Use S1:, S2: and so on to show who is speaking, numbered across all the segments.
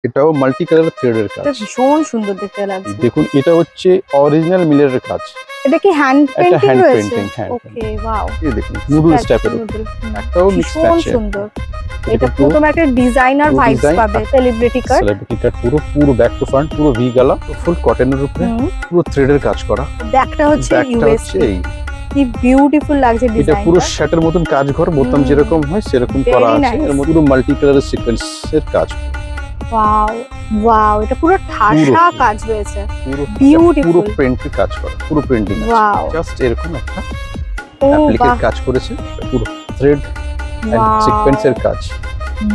S1: এটাও multi colour থ্রেডের কাজ।
S2: এটা ভীষণ সুন্দর দেখতে লাগছে।
S1: দেখুন এটা হচ্ছে অরিজিনাল মিলের কাজ।
S2: এটা কি হ্যান্ড পেইন্টিং
S1: হ্যান্ড
S2: রয়েছে?
S1: পেইন্টিং, হ্যাঁ।
S2: ওকে, ওয়াও।
S1: এই দেখুন নুডলস টাইপের একটাও মিক্স
S2: ভীষণ
S1: ম্যাচ।
S2: সুন্দর। এটা পুরো একটা ডিজাইনার ভাইবস পাবে, সেলিব্রিটি কাট।
S1: সেলিব্রিটি কাট পুরো ব্যাক টু ফ্রন্ট, পুরো ভি গলা, ফুল কটনের উপরে পুরো থ্রেডের কাজ করা।
S2: ব্যাকটা হচ্ছে ইউএস। কি বিউটিফুল লাগছে ডিজাইনটা।
S1: এটা পুরো শার্টের মতন কাজ ঘর, বোতাম যেরকম হয় সেরকম করা আছে। এর মধ্যে পুরো মাল্টি কালারের সিকোয়েন্সের কাজ।
S2: ওয়াও ওয়াও, এটা পুরো ঠাসা কাজ রয়েছে, বিউটিফুল।
S1: পুরো প্রিন্টের কাজ করা, পুরো প্রিন্টিং।
S2: ওয়াও,
S1: জাস্ট এরকম একটা অ্যাপ্লিকের কাজ করেছে, পুরো থ্রেড এন্ড সিকোয়েন্সের কাজ।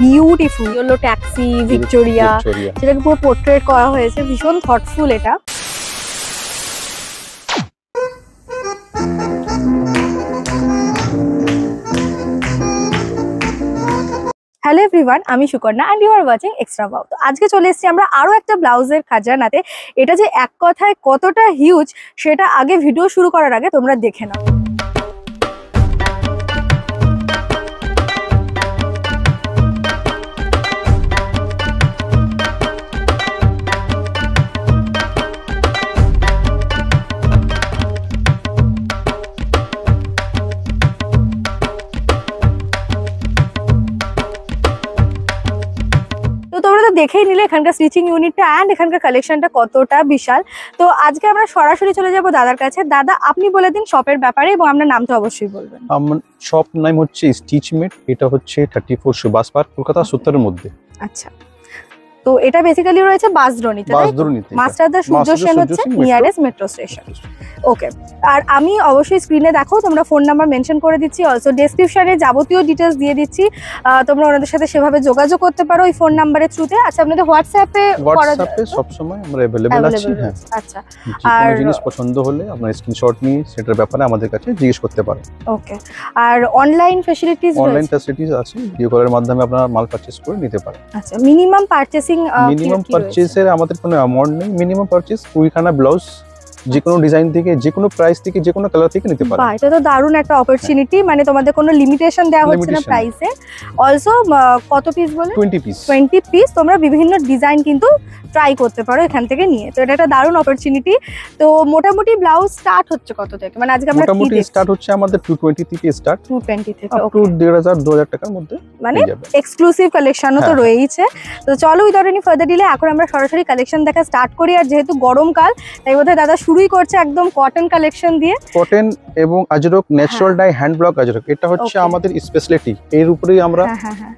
S2: বিউটিফুল। ইয়েলো ট্যাক্সি, ভিক্টোরিয়া, সেটাকে পুরো পোর্ট্রেট করা হয়েছে, ভীষণ থটফুল এটা। হ্যালো এভরিওয়ান, আমি Sukanya and you are watching extra wow. তো আজকে চলে এসেছি আমরা আরো একটা ব্লাউজের খাজানাতে। এটা যে এক কথায় কতটা হিউজ সেটা আগে ভিডিও শুরু করার আগে তোমরা দেখে নাও। দেখেই নিলে এখানকার স্টিচিং ইউনিটটা এন্ড এখানকার কালেকশনটা কতটা বিশাল। তো আজকে আমরা সরাসরি চলে যাব দাদার কাছে। দাদা, আপনি বলে দিন শপের ব্যাপারে এবং আপনার নামটা অবশ্যই বলবেন।
S1: আমার শপ নাম হচ্ছে স্টিচমেট। এটা হচ্ছে 34 সুভাষ পার্ক, কলকাতা 70 এর মধ্যে।
S2: আচ্ছা, তো এটা বেসিক্যালি রয়েছে বাসদ্রোণীতে। মাস্টারদা সূর্য সেন হচ্ছে নিয়ারেস্ট মেট্রো স্টেশন। ওকে, আর আমি অবশ্যই স্ক্রিনে দেখো, তোমরা ফোন নাম্বার মেনশন করে দিচ্ছি, অলসো ডেসক্রিপশনে যাবতীয় ডিটেলস দিয়ে দিচ্ছি। তোমরা ওনাদের সাথে সেভাবে যোগাযোগ করতে পারো এই ফোন নাম্বারের থ্রুতে। আচ্ছা, আপনাদের হোয়াটসঅ্যাপে
S1: সব সময় আমরা अवेलेबल আছি। হ্যাঁ,
S2: আচ্ছা।
S1: আর জিনিস পছন্দ হলে আপনারা স্ক্রিনশট নিয়ে সেটার ব্যাপারে আমাদের কাছে জিজ্ঞেস করতে পারেন।
S2: ওকে, আর অনলাইন ফ্যাসিলিটিস
S1: আছে, ভিডিও কলের মাধ্যমে আপনারা মাল পারচেজ করে নিতে পারেন।
S2: আচ্ছা, মিনিমাম
S1: পারচেজের আমাদের কোনো অ্যামাউন্ট নেই। মিনিমাম পারচেজ কুইখানা ব্লাউজ যে কোনো ডিজাইন থেকে, যে কোনো প্রাইস থেকে, যে কোনো কালার থেকে নিতে পারেন।
S2: বাহ, এটা তো দারুণ একটা অপরচুনিটি। মানে তোমাদের কোনো লিমিটেশন দেওয়া হচ্ছে না প্রাইসে। অলসো কত পিস বলে? 20 পিস তোমরা বিভিন্ন ডিজাইন কিন্তু ট্রাই করতে পারো এখান থেকে নিয়ে। তো এটা একটা দারুণ অপরচুনিটি। তো মোটামুটি ব্লাউজ স্টার্ট হচ্ছে কত থেকে? মানে আজকে আমরা
S1: মোটামুটি স্টার্ট হচ্ছে আমাদের 220 থেকে স্টার্ট,
S2: 220 থেকে
S1: আপ টু 1500-2000 টাকার মধ্যে।
S2: মানে এক্সক্লুসিভ কালেকশনও তো রয়েছে। তো চলো উইদাউট এনি ফার্দার ডিলে এখন আমরা সরাসরি কালেকশন দেখা স্টার্ট করি। আর যেহেতু গরমকাল, তাই বোধহয় দাদা শুরুই করছে একদম কটন কালেকশন দিয়ে।
S1: কটন এবং আজরক, ন্যাচারাল ডাই হ্যান্ড ব্লক আজরক, এটা হচ্ছে আমাদের স্পেশালিটি। এর উপরেই আমরা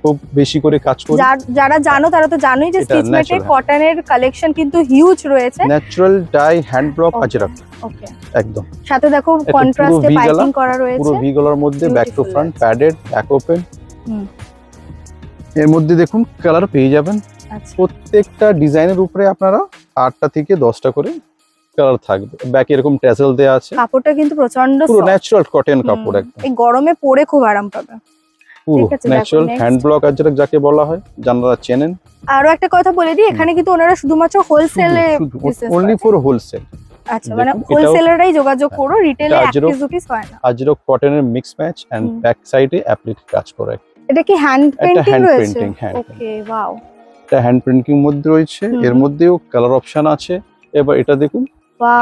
S1: খুব বেশি করে কাজ করি।
S2: যারা জানো তারা তো জানোই যে স্টিচমেটে কটনের কালেকশন কিন্তু হিউজ রয়েছে।
S1: Natural dye hand block Ajrakh.
S2: Okay,
S1: একদম।
S2: সাথে দেখো কন্ট্রাস্টে পাইপিং করা রয়েছে,
S1: পুরো ভি গলার মধ্যে, back to front, padded, back open. এর মধ্যে দেখুন কালার পেয়ে যাবেন। প্রত্যেকটা ডিজাইনের উপরে আপনারা 8টা থেকে 10টা করে কালার থাকবে। ব্যাকে এরকম ট্যাসেল দেয়া আছে। কাপড়টা কিন্তু প্রচন্ড পুরো ন্যাচারাল কটন কাপড়, একদম।
S2: এই গরমে পরে খুব আরাম পাবে।
S1: পুরো ন্যাচারাল হ্যান্ড ব্লক আজরক যাকে বলা হয়, জানারা চেনেন।
S2: আরো একটা কথা বলে দিই, এখানে কিন্তু ওনারা শুধুমাত্র হোলসেলে,
S1: অনলি ফর হোলসেল।
S2: আচ্ছা, মানে হোলসেলাররাই যোগাযোগ করো, রিটেলে এক পিস হয় না।
S1: আজরক কটনের মিক্স ম্যাচ এন্ড ব্যাক সাইডে অ্যাপ্লিক কাজ করে।
S2: এটা কি হ্যান্ড পেইন্টিং রয়েছে? ওকে, ওয়াও।
S1: এটা হ্যান্ড পেইন্টিং মধ্যে রয়েছে। এর মধ্যেও কালার অপশন আছে। এবার এটা দেখুন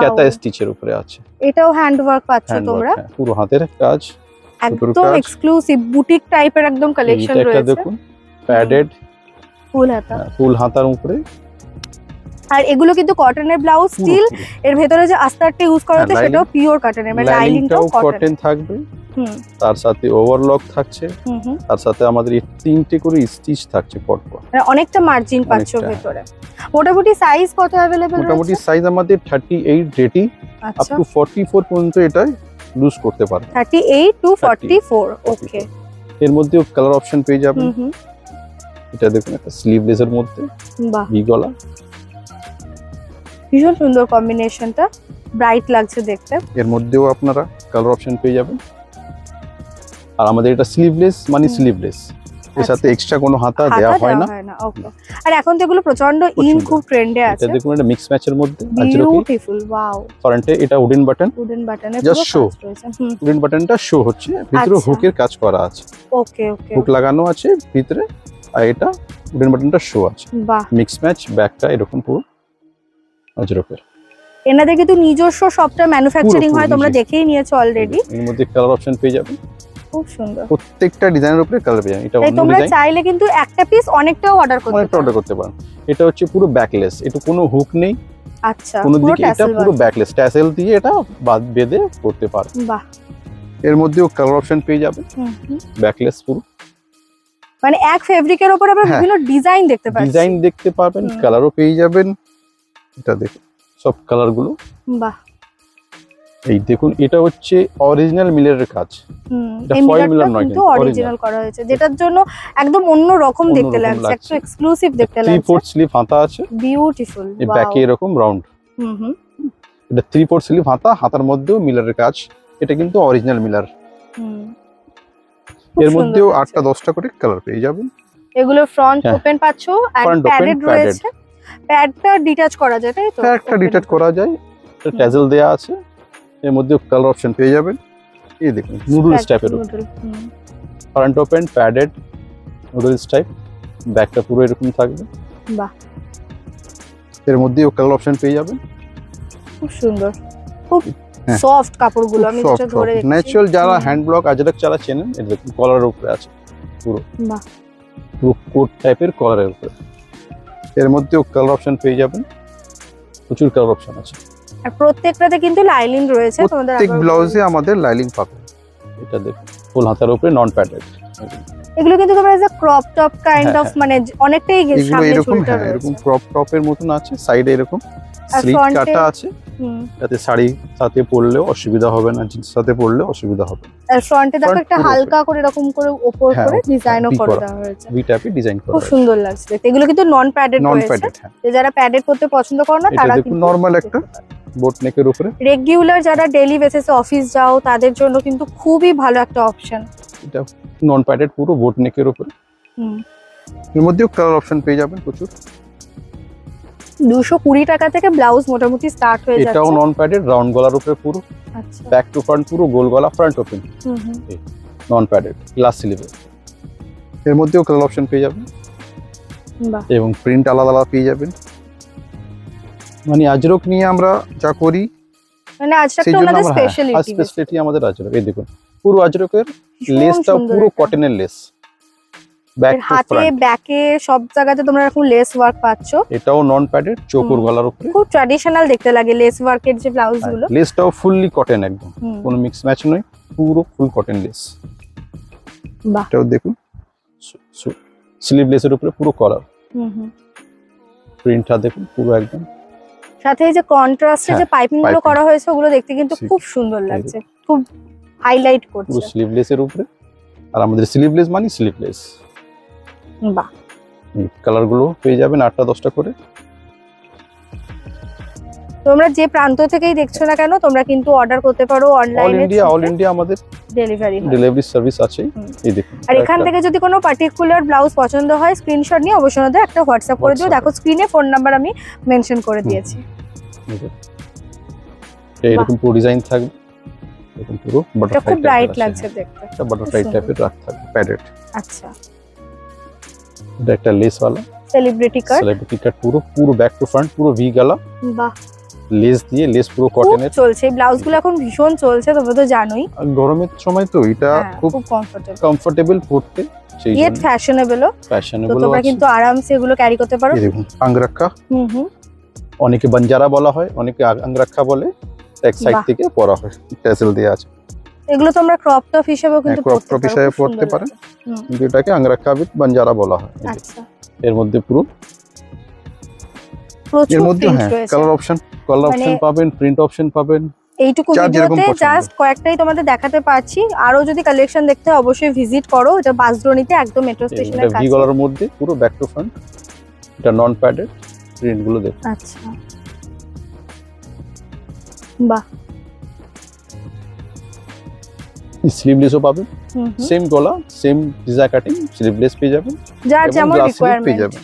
S1: কাঁথা স্টিচের উপরে আছে।
S2: এটাও হ্যান্ড ওয়ার্ক পাচ্ছ তোমরা,
S1: পুরো হাতের কাজ,
S2: একদম এক্সক্লুসিভ বুটিক টাইপের একদম কালেকশন রয়েছে।
S1: এটা দেখুন প্যাডেড ফুল হাতার উপরে।
S2: আর এগুলো কিন্তু কটনের ব্লাউজ, স্টিল এর ভেতরে যে আস্তারটা ইউজ করা হচ্ছে সেটাও পিওর কটনের, মানে লাইনিংটাও কটন
S1: থাকবে। তার সাথে ওভারলক থাকছে, তার সাথে আমাদের এই 3টে করে স্টিচ থাকছে পরপর।
S2: মানে অনেকটা মার্জিন পাচ্ছ ভেতরে। মোটামুটি সাইজ কত अवेलेबल?
S1: মোটামুটি সাইজ আমাদের 38 রেডি, আপ টু 44 পর্যন্ত এটা লুজ করতে পারে।
S2: 38 টু 44। ওকে,
S1: এর মধ্যেও কালার অপশন পেয়ে যাবেন। এটা দেখুন একটা স্লিভলেসের মধ্যে, বাহ, ভি গলা,
S2: ভীষণ সুন্দর কম্বিনেশনটা, ব্রাইট লাগছে দেখতে।
S1: এর মধ্যেও আপনারা কালার অপশন পেয়ে যাবেন। আর আমাদের এটা স্লিভলেস, মানে স্লিভলেস, এর সাথে এক্সট্রা কোনো হাতা দেওয়া হয় না।
S2: ওকে, আর এখন তো এগুলো প্রচন্ড ইন খুব ট্রেন্ডে আছে।
S1: এটা দেখুন এটা মিক্স ম্যাচের মধ্যে,
S2: বিউটিফুল, ওয়াও।
S1: ফ্রন্টে এটা উডেন বাটনের জাস্ট শো, উডেন বাটনটা শো হচ্ছে, ভিতরে হুকের কাজ করা আছে।
S2: ওকে ওকে,
S1: হুক লাগানো আছে ভিতরে, আর এটা উডেন বাটনটা শো আছে।
S2: বাহ,
S1: মিক্স ম্যাচ ব্যাকটা এরকম পুরো আজরকের।
S2: এনাদের কিন্তু নিজস্ব সবটা ম্যানুফ্যাকচারিং হয়, তোমরা দেখেই নিয়েছো অলরেডি।
S1: এর মধ্যে কালার অপশন পেয়ে যাবেন,
S2: খুব সুন্দর।
S1: প্রত্যেকটা ডিজাইনের উপরে কালার পেয়ে যাবেন। এটা অন্য
S2: তোমরা
S1: ডিজাইন,
S2: চাইলে কিন্তু একটা পিস অনেকটাও অর্ডার করতে
S1: পারেন। এটা হচ্ছে পুরো ব্যাকলেস, এটা কোনো হুক নেই।
S2: আচ্ছা,
S1: কোনো দিকে এটা পুরো ব্যাকলেস, ট্যাসেল দিয়ে এটা বেঁধে করতে পারো।
S2: বাহ,
S1: এর মধ্যেও কালার অপশন পেয়ে যাবেন, ব্যাকলেস পুরো।
S2: মানে এক ফেব্রিকের উপর আবার বিভিন্ন ডিজাইন দেখতে পাবেন,
S1: কালারও পেয়ে যাবেন। এটা দেখুন সব কালার গুলো।
S2: বাহ,
S1: এই দেখুন এটা হচ্ছে অরিজিনাল মিলের কাজ।
S2: এটা ফয়েল মিলার নয়, কিন্তু অরিজিনাল করা হয়েছে, যেটার জন্য একদম অন্য রকম দেখতে লাগছে, একটু এক্সক্লুসিভ দেখতে লাগছে।
S1: 3/4 স্লিভ হাতা আছে,
S2: বিউটিফুল।
S1: এই ব্যাকে এরকম রাউন্ড। এটা 3/4 স্লিভ হাতা, হাতার মধ্যেও মিলারের কাজ। এটা কিন্তু অরিজিনাল মিলার। এর মধ্যেও 8টা 10টা করে কালার পেয়ে যাবেন।
S2: এগুলো ফ্রন্ট ওপেন পাচ্ছো, আর প্যাডেড রয়েছে। প্যাডটা ডিটাচ করা যায়, তাই তো?
S1: প্যাডটা ডিটাচ করা যায়, এটা ট্যাজেল দেয়া আছে। এর মধ্যে কালার অপশন পেয়ে যাবেন। এই দেখুন নুডলস টাইপের front open padded noodles type, ব্যাকটা পুরো এরকম থাকবে।
S2: বাহ,
S1: এর মধ্যেও কালার অপশন পেয়ে যাবেন।
S2: খুব সুন্দর, খুব সফট কাপড়গুলো। আমি যেটা ধরে দেখছি,
S1: ন্যাচারাল যারা হ্যান্ড ব্লক আজরাক যারা চেনেন, এটা দেখুন কলারের উপরে আছে পুরো।
S2: বাহ,
S1: পুরো কোট টাইপের কলারের উপরে। এর মধ্যেও কালার অপশন পেয়ে যাবেন, প্রচুর কালার অপশন আছে।
S2: আর প্রত্যেকটাতে কিন্তু লাইলিং রয়েছে, তোমাদের
S1: প্রত্যেক ব্লাউজে আমাদের লাইলিং পাবে। এটা দেখুন ফুল হাতার উপরে নন প্যাডেড।
S2: এগুলো কিন্তু তোমরা যে ক্রপ টপ কাইন্ড অফ, মানে অনেকটাই সামনে ঝুলটা রয়েছে,
S1: এরকম ক্রপ টপের মতন আছে। সাইডে এরকম স্লিট কাটা আছে, যাতে শাড়ি সাথে পরলেও অসুবিধা হবে না, জিন্স সাথে পরলেও অসুবিধা হবে।
S2: আর ফ্রন্টে দেখো একটা হালকা করে এরকম করে উপর করে ডিজাইনও করে দেওয়া হয়েছে,
S1: ভি টাইপে ডিজাইন করা।
S2: খুব সুন্দর লাগছে দেখতে। এগুলো কিন্তু নন প্যাডেড রয়েছে, যারা প্যাডেড করতে পছন্দ করে না তারা কিন্তু
S1: নরমাল একটা বোট নেকের উপরে।
S2: রেগুলার যারা ডেইলি বেসিসে অফিস যাও তাদের জন্য কিন্তু খুবই ভালো একটা অপশন।
S1: এটা নন প্যাডেড পুরো বোট নেকের উপরে। এর মধ্যেও কালার অপশন পেয়ে যাবেন প্রচুর।
S2: 220 টাকা থেকে ব্লাউজ মোটামুটি স্টার্ট হয়ে যাচ্ছে।
S1: এটাও নন প্যাডেড, রাউন্ড গলার উপরে পুরো।
S2: আচ্ছা,
S1: ব্যাক টু ফ্রন্ট পুরো গোল গলা, front open. Non padded glass স্লিভে। এর মধ্যেও কালার অপশন পেয়ে যাবেন।
S2: বাহ,
S1: এবং প্রিন্ট আলাদা আলাদা পেয়ে যাবেন। মানে আজরক নিয়ে আমরা যা করি,
S2: মানে আজরকটা ওনাদের
S1: স্পেশালিটি আমাদের আজরক। এই দেখুন পুরো আজরকের লেসটা পুরো কটনের লেস, ব্যাক টু
S2: হাতে ব্যাকে সব জায়গাতে তোমরা এরকম লেস ওয়ার্ক পাচ্ছো।
S1: এটাও নন প্যাডেড, চোকুর গলার উপরে।
S2: খুব ট্র্যাডিশনাল দেখতে লাগে লেস ওয়ার্কের যে ব্লাউজ গুলো।
S1: লেসটাও ফুললি কটন, একদম কোনো মিক্স ম্যাচ নয়, পুরো ফুল কটন লেস।
S2: বাহ,
S1: এটাও দেখুন স্লিভ লেসের উপরে পুরো কলার। প্রিন্টটা দেখুন পুরো একদম।
S2: সাথে এই যে কন্ট্রাস্টে যে পাইপিং গুলো করা হয়েছে ওগুলো দেখতে কিন্তু খুব সুন্দর লাগছে, খুব হাইলাইট করছে।
S1: পুরো স্লিভলেসের উপরে, আর আমাদের স্লিভলেস মানে স্লিভলেস।
S2: বাহ,
S1: কালার গুলো পেয়ে যাবেন 8টা 10টা করে।
S2: তোমরা যে প্রান্ত থেকেই দেখছো না কেন তোমরা কিন্তু অর্ডার করতে পারো অনলাইনে।
S1: অল ইন্ডিয়া আমাদের ডেলিভারি সার্ভিস আছে। এই দেখুন,
S2: আর এখান থেকে যদি কোনো পার্টিকুলার ব্লাউজ পছন্দ হয় স্ক্রিনশট নিয়ে অবশ্যই ওদের একটা হোয়াটসঅ্যাপ করে দিও। দেখো স্ক্রিনে ফোন নাম্বার আমি মেনশন করে দিয়েছি।
S1: এরকম পুরো ডিজাইন থাকবে, এরকম পুরো বাটারফ্লাই,
S2: খুব ব্রাইট লাগছে দেখতে।
S1: এটা বাটারফ্লাই টাইপের রাখ থাকবে, প্যাডেড।
S2: আচ্ছা,
S1: এটা একটা লেস वाला
S2: সেলিব্রিটি
S1: কাট, পুরো ব্যাক টু ফ্রন্ট পুরো ভি গলা। বাহ, লেস দিয়ে, লেস পুরো কটনের
S2: চলছে। এই ব্লাউজগুলো এখন ভীষণ চলছে, তোমরা তো জানোই।
S1: গরমের সময় তো এটা খুব কমফোর্টেবল পরতে, সেই জন্য
S2: ইয়েট ফ্যাশনেবলও। তো তোমরা কিন্তু আরামসে এগুলো ক্যারি করতে পারো।
S1: দেখুন আংরাক্ষা, অনেকে বানজারা বলা হয়, অনেকে আংরাক্ষা বলে। এক সাইড থেকে পরা হয়, ট্যাসেল দেয়া আছে।
S2: এগুলো তোমরা ক্রপ টপ হিসেবেও কিন্তু
S1: পরতে পারেন, কিন্তু এটাকে আংরাক্ষা বিথ বানজারা বলা হয়।
S2: আচ্ছা,
S1: এর মধ্যে পুরো এর মধ্যে কালার অপশন পাবেন, প্রিন্ট অপশন পাবেন।
S2: এইটুকু ভিডিওতে জাস্ট কয়েকটাই তোমাদের দেখাতে পারছি। আরো যদি কালেকশন দেখতে হয় অবশ্যই ভিজিট করো। এটা বাসদ্রোণীতে একদম মেট্রো স্টেশনের কাছে।
S1: ভি গলার মধ্যে পুরো ব্যাক টু ফ্রন্ট, এটা নন প্যাডেড। প্রিন্ট গুলো দেখুন।
S2: আচ্ছা, বাহ,
S1: স্লিভলেসও পাবেন, সেম গলা, সেম ডিজাইন কাটিং, স্লিভলেস পেয়ে যাবেন,
S2: যার যেমন রিকোয়ারমেন্ট
S1: পেয়ে যাবেন।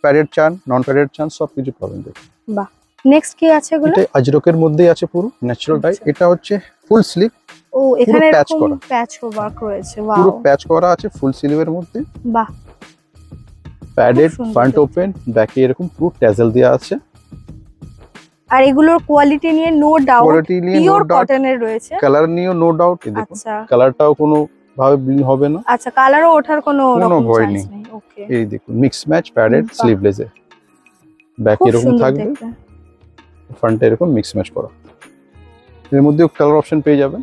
S1: প্যাডেড চান, নন প্যাডেড চান, সব কিছু পাবেন দেখুন।
S2: বাহ, নেক্সট কি আছে এগুলো?
S1: এটা আজরকের মধ্যেই আছে, পুরো ন্যাচারাল ডাই। এটা হচ্ছে ফুল স্লিভ।
S2: ও, এখানে এরকম প্যাচ ওয়ার্ক রয়েছে। ওয়াও,
S1: পুরো প্যাচ করা আছে ফুল স্লিভের মধ্যে।
S2: বাহ,
S1: প্যাডেড ফ্রন্ট ওপেন, ব্যাকে এরকম পুরো ট্যাজেল দেওয়া আছে।
S2: আর এগুলোর কোয়ালিটি নিয়ে নো ডাউট, পিওর কটনের রয়েছে।
S1: কালার নিয়েও নো ডাউট, এই দেখুন কালারটাও কোনো ভাবে ব্লিং হবে না।
S2: আচ্ছা, কালারও ওঠার কোনো
S1: ভয় নেই। ওকে, এই দেখুন মিক্স ম্যাচ প্যাডেড স্লিভলেস এ, ব্যাক এরকম থাকবে, ফ্রন্টে এরকম মিক্স ম্যাচ করা। এর মধ্যে কালার অপশন পেয়ে যাবেন,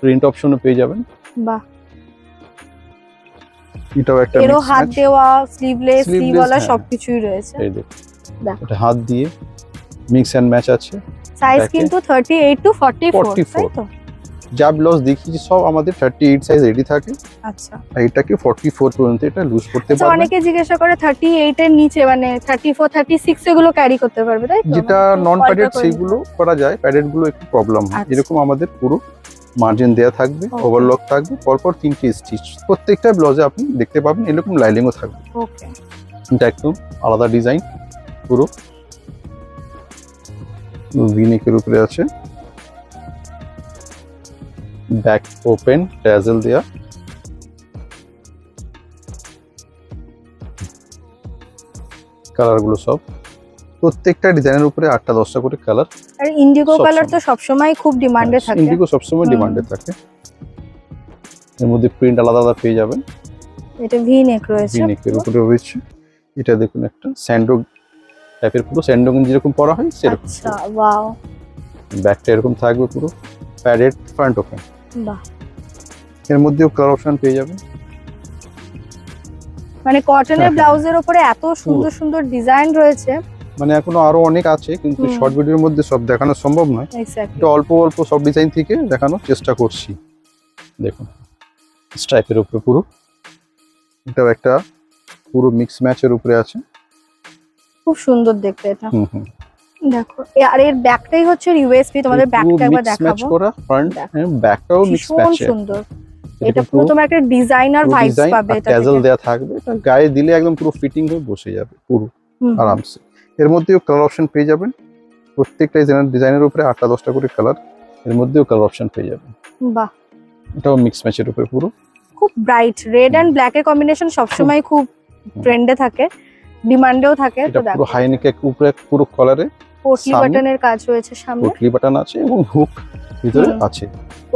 S1: প্রিন্ট অপশনও পেয়ে যাবেন। বাহ, এটাও একটা মিক্স ম্যাচ, হাত দেওয়া স্লিভলেস, স্লিভওয়ালা সবকিছুই রয়েছে। এই দেখুন এটা হাত দিয়ে মিক্স এন্ড ম্যাচ আছে।
S2: সাইজ কিন্তু 38 টু 44, তাই তো?
S1: যা ব্লাউজ দেখিয়েছি সব আমাদের 38 সাইজ রেডি থাকে। আচ্ছা, এটাকে 44 পর্যন্ত এটা লুজ করতে পারবে।
S2: অনেকে জিজ্ঞাসা করে 38 এর নিচে মানে 34 36 এগুলো ক্যারি করতে পারবে, তাই তো?
S1: যেটা নন প্যাডেড সেগুলো করা যায়, প্যাডেড গুলো একটু প্রবলেম হয়। এরকম আমাদের পুরো মার্জিন দেয়া থাকবে, ওভারলক থাকবে, পরপর 3টে স্টিচ প্রত্যেকটা ব্লাউজে আপনি দেখতে পাবেন। এরকম লাইনিংও থাকবে। ওকে, এটা একদম আলাদা ডিজাইন, পুরো ভিনেকের উপরে আছে, ব্যাক ওপেন ট্যাজেল দেয়া, কালার গুলো সব প্রত্যেকটা ডিজাইনের উপরে 8টা 10টা করে কালার।
S2: আর ইন্ডিগো কালার তো সবসময় খুব ডিমান্ডে থাকে।
S1: ইন্ডিগো সবসময় ডিমান্ডে থাকে। এর মধ্যে প্রিন্ট আলাদা আলাদা পেয়ে যাবেন।
S2: এটা ভি-নেক রয়েছে,
S1: ভি-নেকের উপরে রয়েছে। এটা দেখুন একটা স্যান্ডো টাইপের, পুরো স্যান্ডো গেঞ্জি যেরকম পরা হয় সেরকম।
S2: আচ্ছা, ওয়াও।
S1: ব্যাকটা এরকম থাকবে, পুরো প্যাডেড ফ্রন্ট ওপেন। বাহ, এর মধ্যেও কালার অপশন পেয়ে যাবেন।
S2: মানে কটনের ব্লাউজের উপরে এত সুন্দর সুন্দর ডিজাইন রয়েছে,
S1: মানে এখনো আরো অনেক আছে, কিন্তু শর্ট ভিডিওর মধ্যে সব দেখানো সম্ভব নয়। একটু অল্প অল্প সব ডিজাইন থেকে দেখানোর চেষ্টা করছি। দেখুন স্ট্রাইপের উপরে পুরো, এটাও একটা পুরো মিক্স ম্যাচের উপরে আছে,
S2: খুব সুন্দর দেখতে এটা। দেখো, আর এর ব্যাকটাই হচ্ছে ইউএসপি, তোমাদের ব্যাকটা একবার দেখাবো।
S1: মিক্স ম্যাচ করা ফ্রন্ট, ব্যাকটাও মিক্স ম্যাচ,
S2: সুন্দর। এটা পুরো তোমার একটা ডিজাইনার ভাইবস পাবে। এটা
S1: ট্যাজেল দেয়া থাকবে, এটা গায়ে দিলে একদম পুরো ফিটিং হয়ে বসে যাবে পুরো আরামসে। এর মধ্যেও কালার অপশন পেয়ে যাবেন, প্রত্যেকটা ডিজাইনের উপরে 8টা 10টা করে কালার। এর মধ্যেও কালার অপশন পেয়ে যাবেন। বাহ, এটাও মিক্স ম্যাচের উপরে পুরো
S2: খুব ব্রাইট রেড এন্ড ব্ল্যাক এর কম্বিনেশন সবসময় খুব ট্রেন্ডে থাকে, ডিমান্ডেও থাকে।
S1: তো দেখো পুরো হাই নেকের উপরে পুরো কলারে
S2: পোটলি বাটনের কাজ রয়েছে, সামনে
S1: পোটলি বাটন আছে এবং হুক ভিতরে আছে।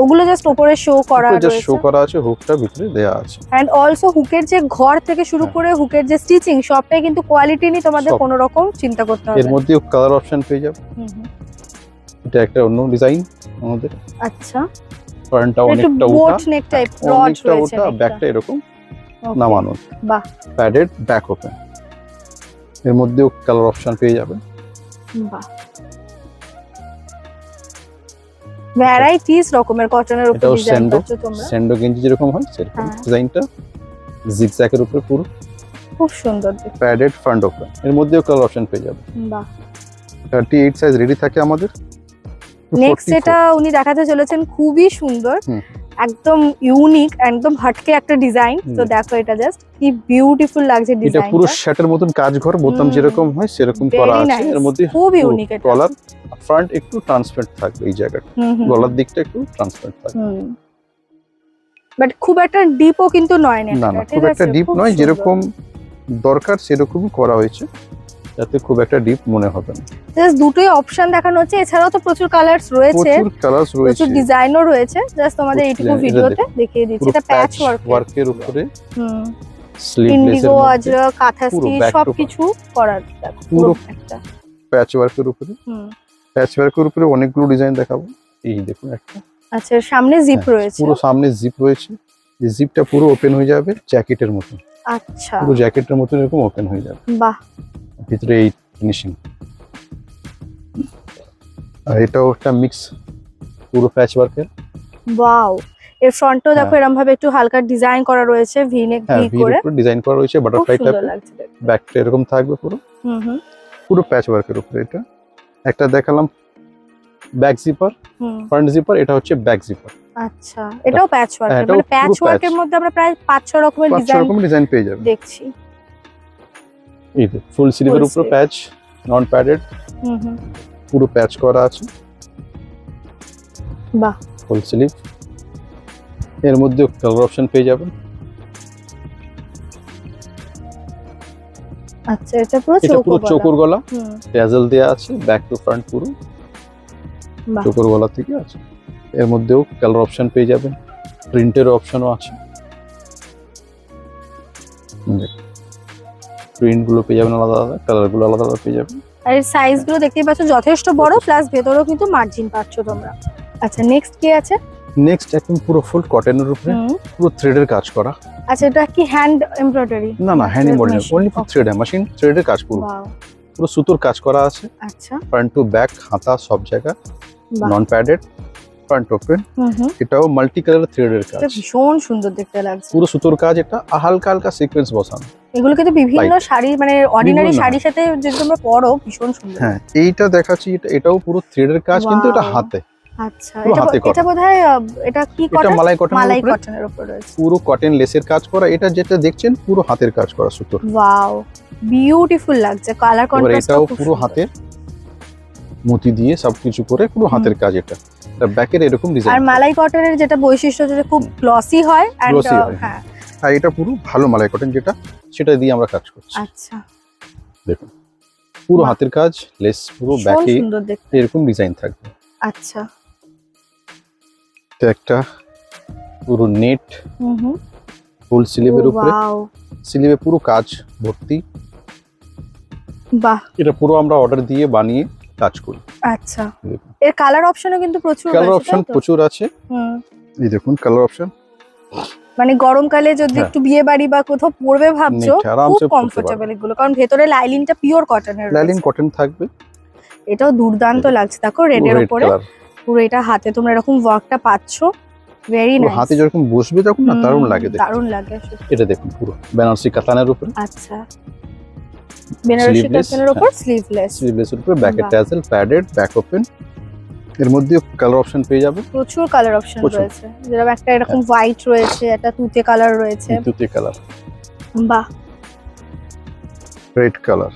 S2: ওগুলো জাস্ট উপরে শো করা রয়েছে,
S1: জাস্ট শো করা আছে, হুকটা ভিতরে দেয়া আছে।
S2: এন্ড অলসো হুকের যে ঘর থেকে শুরু করে হুকের যে স্টিচিং সবটাই কিন্তু কোয়ালিটি নিয়ে তোমাদের কোনো রকম চিন্তা করতে হবে।
S1: এর মধ্যেও কালার অপশন পেয়ে যাবে। এটা একটা অন্য ডিজাইন আমাদের।
S2: আচ্ছা,
S1: ফ্রন্টটা অনেকটা উঠা,
S2: বোট নেক টাইপ ব্রড রয়েছে,
S1: ব্যাকটা এরকম নামানো। বাহ, প্যাডেড ব্যাক ওপেন। এর মধ্যেও কালার অপশন পেয়ে যাবেন। বাহ,
S2: ভ্যারাইটিস রকমের কটনের উপর ডিজাইন পাচ্ছ তোমরা।
S1: স্যান্ডো গেঞ্জি যেরকম হয় সেরকম ডিজাইনটা, জিগজ্যাগের উপরে পুরো
S2: খুব সুন্দর দেখতে,
S1: প্যাডেড ফ্রন্ট ওপেন। এর মধ্যেও কালার অপশন পেয়ে যাবে। বাহ, 38 সাইজ রেডি থাকে আমাদের।
S2: নেক্সট এটা উনি দেখাতে চলেছেন, খুবই সুন্দর, একদম ইউনিক, একদম হটকে একটা ডিজাইন। তো দেখো এটা জাস্ট কি বিউটিফুল লাগছে ডিজাইনটা।
S1: এটা পুরো শার্টের মতন কাজ ঘর, বোতাম যেরকম হয় সেরকম করা আছে। এর মধ্যে
S2: খুব ইউনিক এটা।
S1: কলার ফ্রন্ট একটু ট্রান্সপারেন্ট থাকবে, এই জায়গাটা গলার দিকটা একটু ট্রান্সপারেন্ট থাকবে।
S2: বাট খুব একটা ডিপও কিন্তু নয় না,
S1: না খুব একটা ডিপ নয়, যেরকম দরকার সেরকমই করা হয়েছে, যাতে খুব একটা ডিপ মনে হবে না।
S2: জাস্ট দুটোই অপশন দেখানো হচ্ছে, এছাড়াও তো প্রচুর কালারস রয়েছে, প্রচুর ডিজাইনও রয়েছে। জাস্ট তোমাদের এইটুকু ভিডিওতে দেখিয়ে দিচ্ছি। এটা প্যাচ
S1: ওয়ার্কের উপরে
S2: ইন্ডিগো আজরা কাঁথা স্টিচ সবকিছু করার,
S1: পুরো একটা প্যাচ ওয়ার্কের উপরে। প্যাচ ওয়ার্কের উপরে অনেকগুলো ডিজাইন দেখাবো। এই দেখুন একটা,
S2: আচ্ছা সামনে জিপ রয়েছে,
S1: পুরো সামনে জিপ রয়েছে। এই জিপটা পুরো ওপেন হয়ে যাবে জ্যাকেটের মতো।
S2: আচ্ছা,
S1: পুরো জ্যাকেটের মতো এরকম ওপেন হয়ে যাবে।
S2: বাহ,
S1: ভিতরে এই ফিনিশিং। আর এটাও একটা মিক্স পুরো প্যাচ ওয়ার্কের।
S2: ওয়াও, এর ফ্রন্টও দেখো এরকম ভাবে একটু হালকা ডিজাইন করা রয়েছে, ভি নেক ভি করে
S1: ডিজাইন করা রয়েছে, বাটারফ্লাই টাইপের। ব্যাকটা এরকম থাকবে পুরো, পুরো প্যাচ ওয়ার্কের উপরে। এটা একটা দেখালাম ব্যাক জিপার, ফ্রন্ট জিপার, এটা হচ্ছে ব্যাক জিপার।
S2: আচ্ছা, এটাও প্যাচ ওয়ার্ক, মানে প্যাচ ওয়ার্কের মধ্যে আমরা প্রায় 5-6 রকমের ডিজাইন
S1: পেয়ে যাবেন
S2: দেখছি।
S1: এই যে ফুল স্লিভের উপর প্যাচ, নন প্যাডেড, পুরো প্যাচ করা আছে।
S2: বাহ,
S1: ফুল স্লিভ। এর মধ্যে কালার অপশন পেয়ে যাবেন।
S2: আচ্ছা এটা পুরো
S1: চোকর গলা, ট্যাজেল দেয়া আছে ব্যাক টু ফ্রন্ট পুরো চোকর গলা থেকে আছে। এর মধ্যেও কালার অপশন পেয়ে যাবেন, প্রিন্টের অপশনও আছে, প্রিন্ট গুলো পেয়ে যাবেন আলাদা আলাদা, কালার গুলো আলাদা আলাদা পেয়ে যাবেন।
S2: আর এর সাইজ গুলো দেখতেই পাচ্ছ যথেষ্ট বড়, প্লাস ভেতরেও কিন্তু মার্জিন পাচ্ছ তোমরা। আচ্ছা নেক্সট কি আছে?
S1: নেক্সট একদম পুরো ফুল কটনের উপরে পুরো থ্রেডের কাজ করা।
S2: আচ্ছা এটা কি হ্যান্ড এমব্রয়ডারি?
S1: না না, hand embroidery, only for thread, machine থ্রেডের কাজ পুরো। পুরো সুতোর কাজ করা আছে।
S2: আচ্ছা
S1: ফ্রন্ট টু ব্যাক, হাতা সব জায়গা, নন প্যাডেড, ফ্রন্ট ওপেন। এটাও মাল্টি কালার থ্রেডের কাজ,
S2: এটা ভীষণ সুন্দর দেখতে লাগছে।
S1: পুরো সুতোর কাজ, এটা হালকা হালকা সিকোয়েন্স বসানো।
S2: এগুলো কিন্তু বিভিন্ন শাড়ি মানে অর্ডিনারি শাড়ির সাথে যদি তোমরা পরো ভীষণ সুন্দর।
S1: হ্যাঁ এইটা দেখাচ্ছি, এটাও পুরো থ্রেডের কাজ, কিন্তু এটা হাতে।
S2: আচ্ছা এটা বোধহয় এটা কি কটন?
S1: এটা মালাই
S2: কটনের উপর রয়েছে,
S1: পুরো কটন লেসের কাজ করা। এটা যেটা দেখছেন পুরো হাতের কাজ করা সুতোর।
S2: ওয়াও বিউটিফুল লাগছে, কালার কন্ট্রাস্ট।
S1: এটাও পুরো হাতের মতি দিয়ে সবকিছু করে পুরো হাতের কাজ। এটা ব্যাকের এরকম ডিজাইন।
S2: আর মালাই কটনের যেটা বৈশিষ্ট্য যে খুব গ্লসি হয়, এন্ড হ্যাঁ
S1: আর এটা পুরো ভালো মালাই কটন যেটা, সেটা দিয়ে আমরা কাজ করছি।
S2: আচ্ছা
S1: দেখুন পুরো হাতের কাজ, লেস পুরো ব্যাকে এরকম ডিজাইন থাকবে।
S2: আচ্ছা
S1: এটা একটা পুরো নেট ফুল স্লিভের উপরে, স্লিভে পুরো কাজ ভর্তি।
S2: বাহ,
S1: এটা পুরো আমরা অর্ডার দিয়ে বানিয়ে কাজ করি।
S2: আচ্ছা এর কালার অপশনও কিন্তু প্রচুর আছে।
S1: কালার অপশন প্রচুর আছে। এই দেখুন কালার অপশন,
S2: মানে গরমকালে যদি একটু বিয়ে বাড়ি বা কোথাও পরবে ভাবছো, খুব কমফোর্টেবল এগুলো, কারণ ভেতরে লাইলিনটা পিওর কটনের,
S1: লাইলিন কটন থাকবে।
S2: এটাও দুর্দান্ত লাগছে, দেখো রেডের উপরে পুরো এটা হাতে তোমরা এরকম ওয়ার্কটা পাচ্ছো, ভেরি নাইস।
S1: হাতে যখন বসবে তখন না দারুণ লাগে,
S2: দারুণ লাগে।
S1: এটা দেখুন পুরো বেনারসি কাতানের উপরে।
S2: আচ্ছা বেনারসি কাতানের উপর স্লিভলেস,
S1: স্লিভলেসের উপরে ব্যাকে ট্যাসেল, প্যাডেড, ব্যাক ওপেন। এর মধ্যে কালার অপশন পেয়ে যাবে,
S2: প্রচুর কালার অপশন রয়েছে। যেরকম একটা এরকম হোয়াইট রয়েছে, একটা তুতে কালার রয়েছে,
S1: তুতে কালার,
S2: বাহ,
S1: রেড কালার।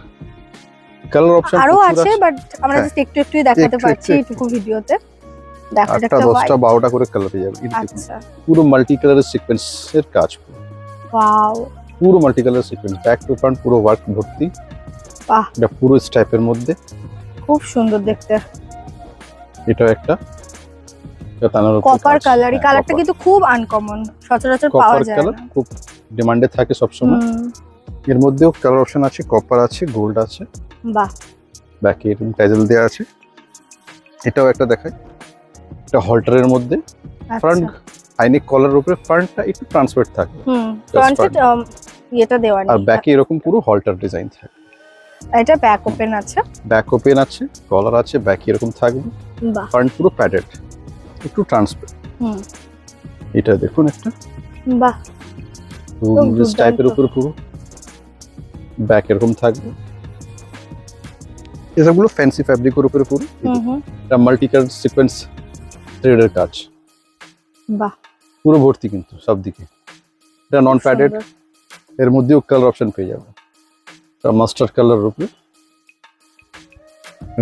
S1: কালার অপশন
S2: আরো আছে, বাট আমরা জাস্ট একটুই দেখাতে পারছি এইটুকু ভিডিওতে। দেখো এটা
S1: 10টা 12টা করে কালার পেয়ে যাবে।
S2: আচ্ছা
S1: পুরো মাল্টি কালারের সিকোয়েন্সের কাজ।
S2: ওয়াও,
S1: পুরো multi colour sequence, back to front পুরো ওয়ার্ক ভর্তি।
S2: বাহ,
S1: এটা পুরো স্টাইপের মধ্যে
S2: খুব সুন্দর দেখতে।
S1: এটাও একটা কাতানের উপর
S2: কপার কালার, এই কালারটা কিন্তু খুব আনকমন, সচরাচর পাওয়া যায় না,
S1: খুব ডিমান্ডে থাকে সব সময়। এর মধ্যেও কালার অপশন আছে, কপার আছে, গোল্ড আছে।
S2: বাহ,
S1: ব্যাকে এরকম টাইজেল দেয়া আছে। এটাও একটা দেখাই, এটা হল্টারের মধ্যে ফ্রন্ট আইনিক কলার উপরে ফ্রন্টটা একটু ট্রান্সপারেন্ট থাকে,
S2: ফ্রন্টে এটা দেওয়া নেই,
S1: আর ব্যাকে এরকম পুরো হল্টার ডিজাইন থাকে।
S2: এটা ব্যাক ওপেন আছে,
S1: ব্যাক ওপেন আছে, কলার আছে, ব্যাকে এরকম থাকবে।
S2: বাহ,
S1: ফ্রন্ট পুরো প্যাডেড, একটু ট্রান্সপারেন্ট। এটা দেখুন একটা,
S2: বাহ,
S1: রুলস টাইপের উপর পুরো ব্যাক এরকম থাকবে। এসবগুলো ফ্যান্সি ফ্যাব্রিকের উপরে পুরো, এটা মাল্টি কালার সিকোয়েন্স থ্রেডের কাজ।
S2: বাহ,
S1: পুরো ভর্তি কিন্তু সব দিকে। এটা নন প্যাডেড, এর মধ্যেও কালার অপশন পেয়ে যাবে। এটা মাস্টার্ড কালার উপরে,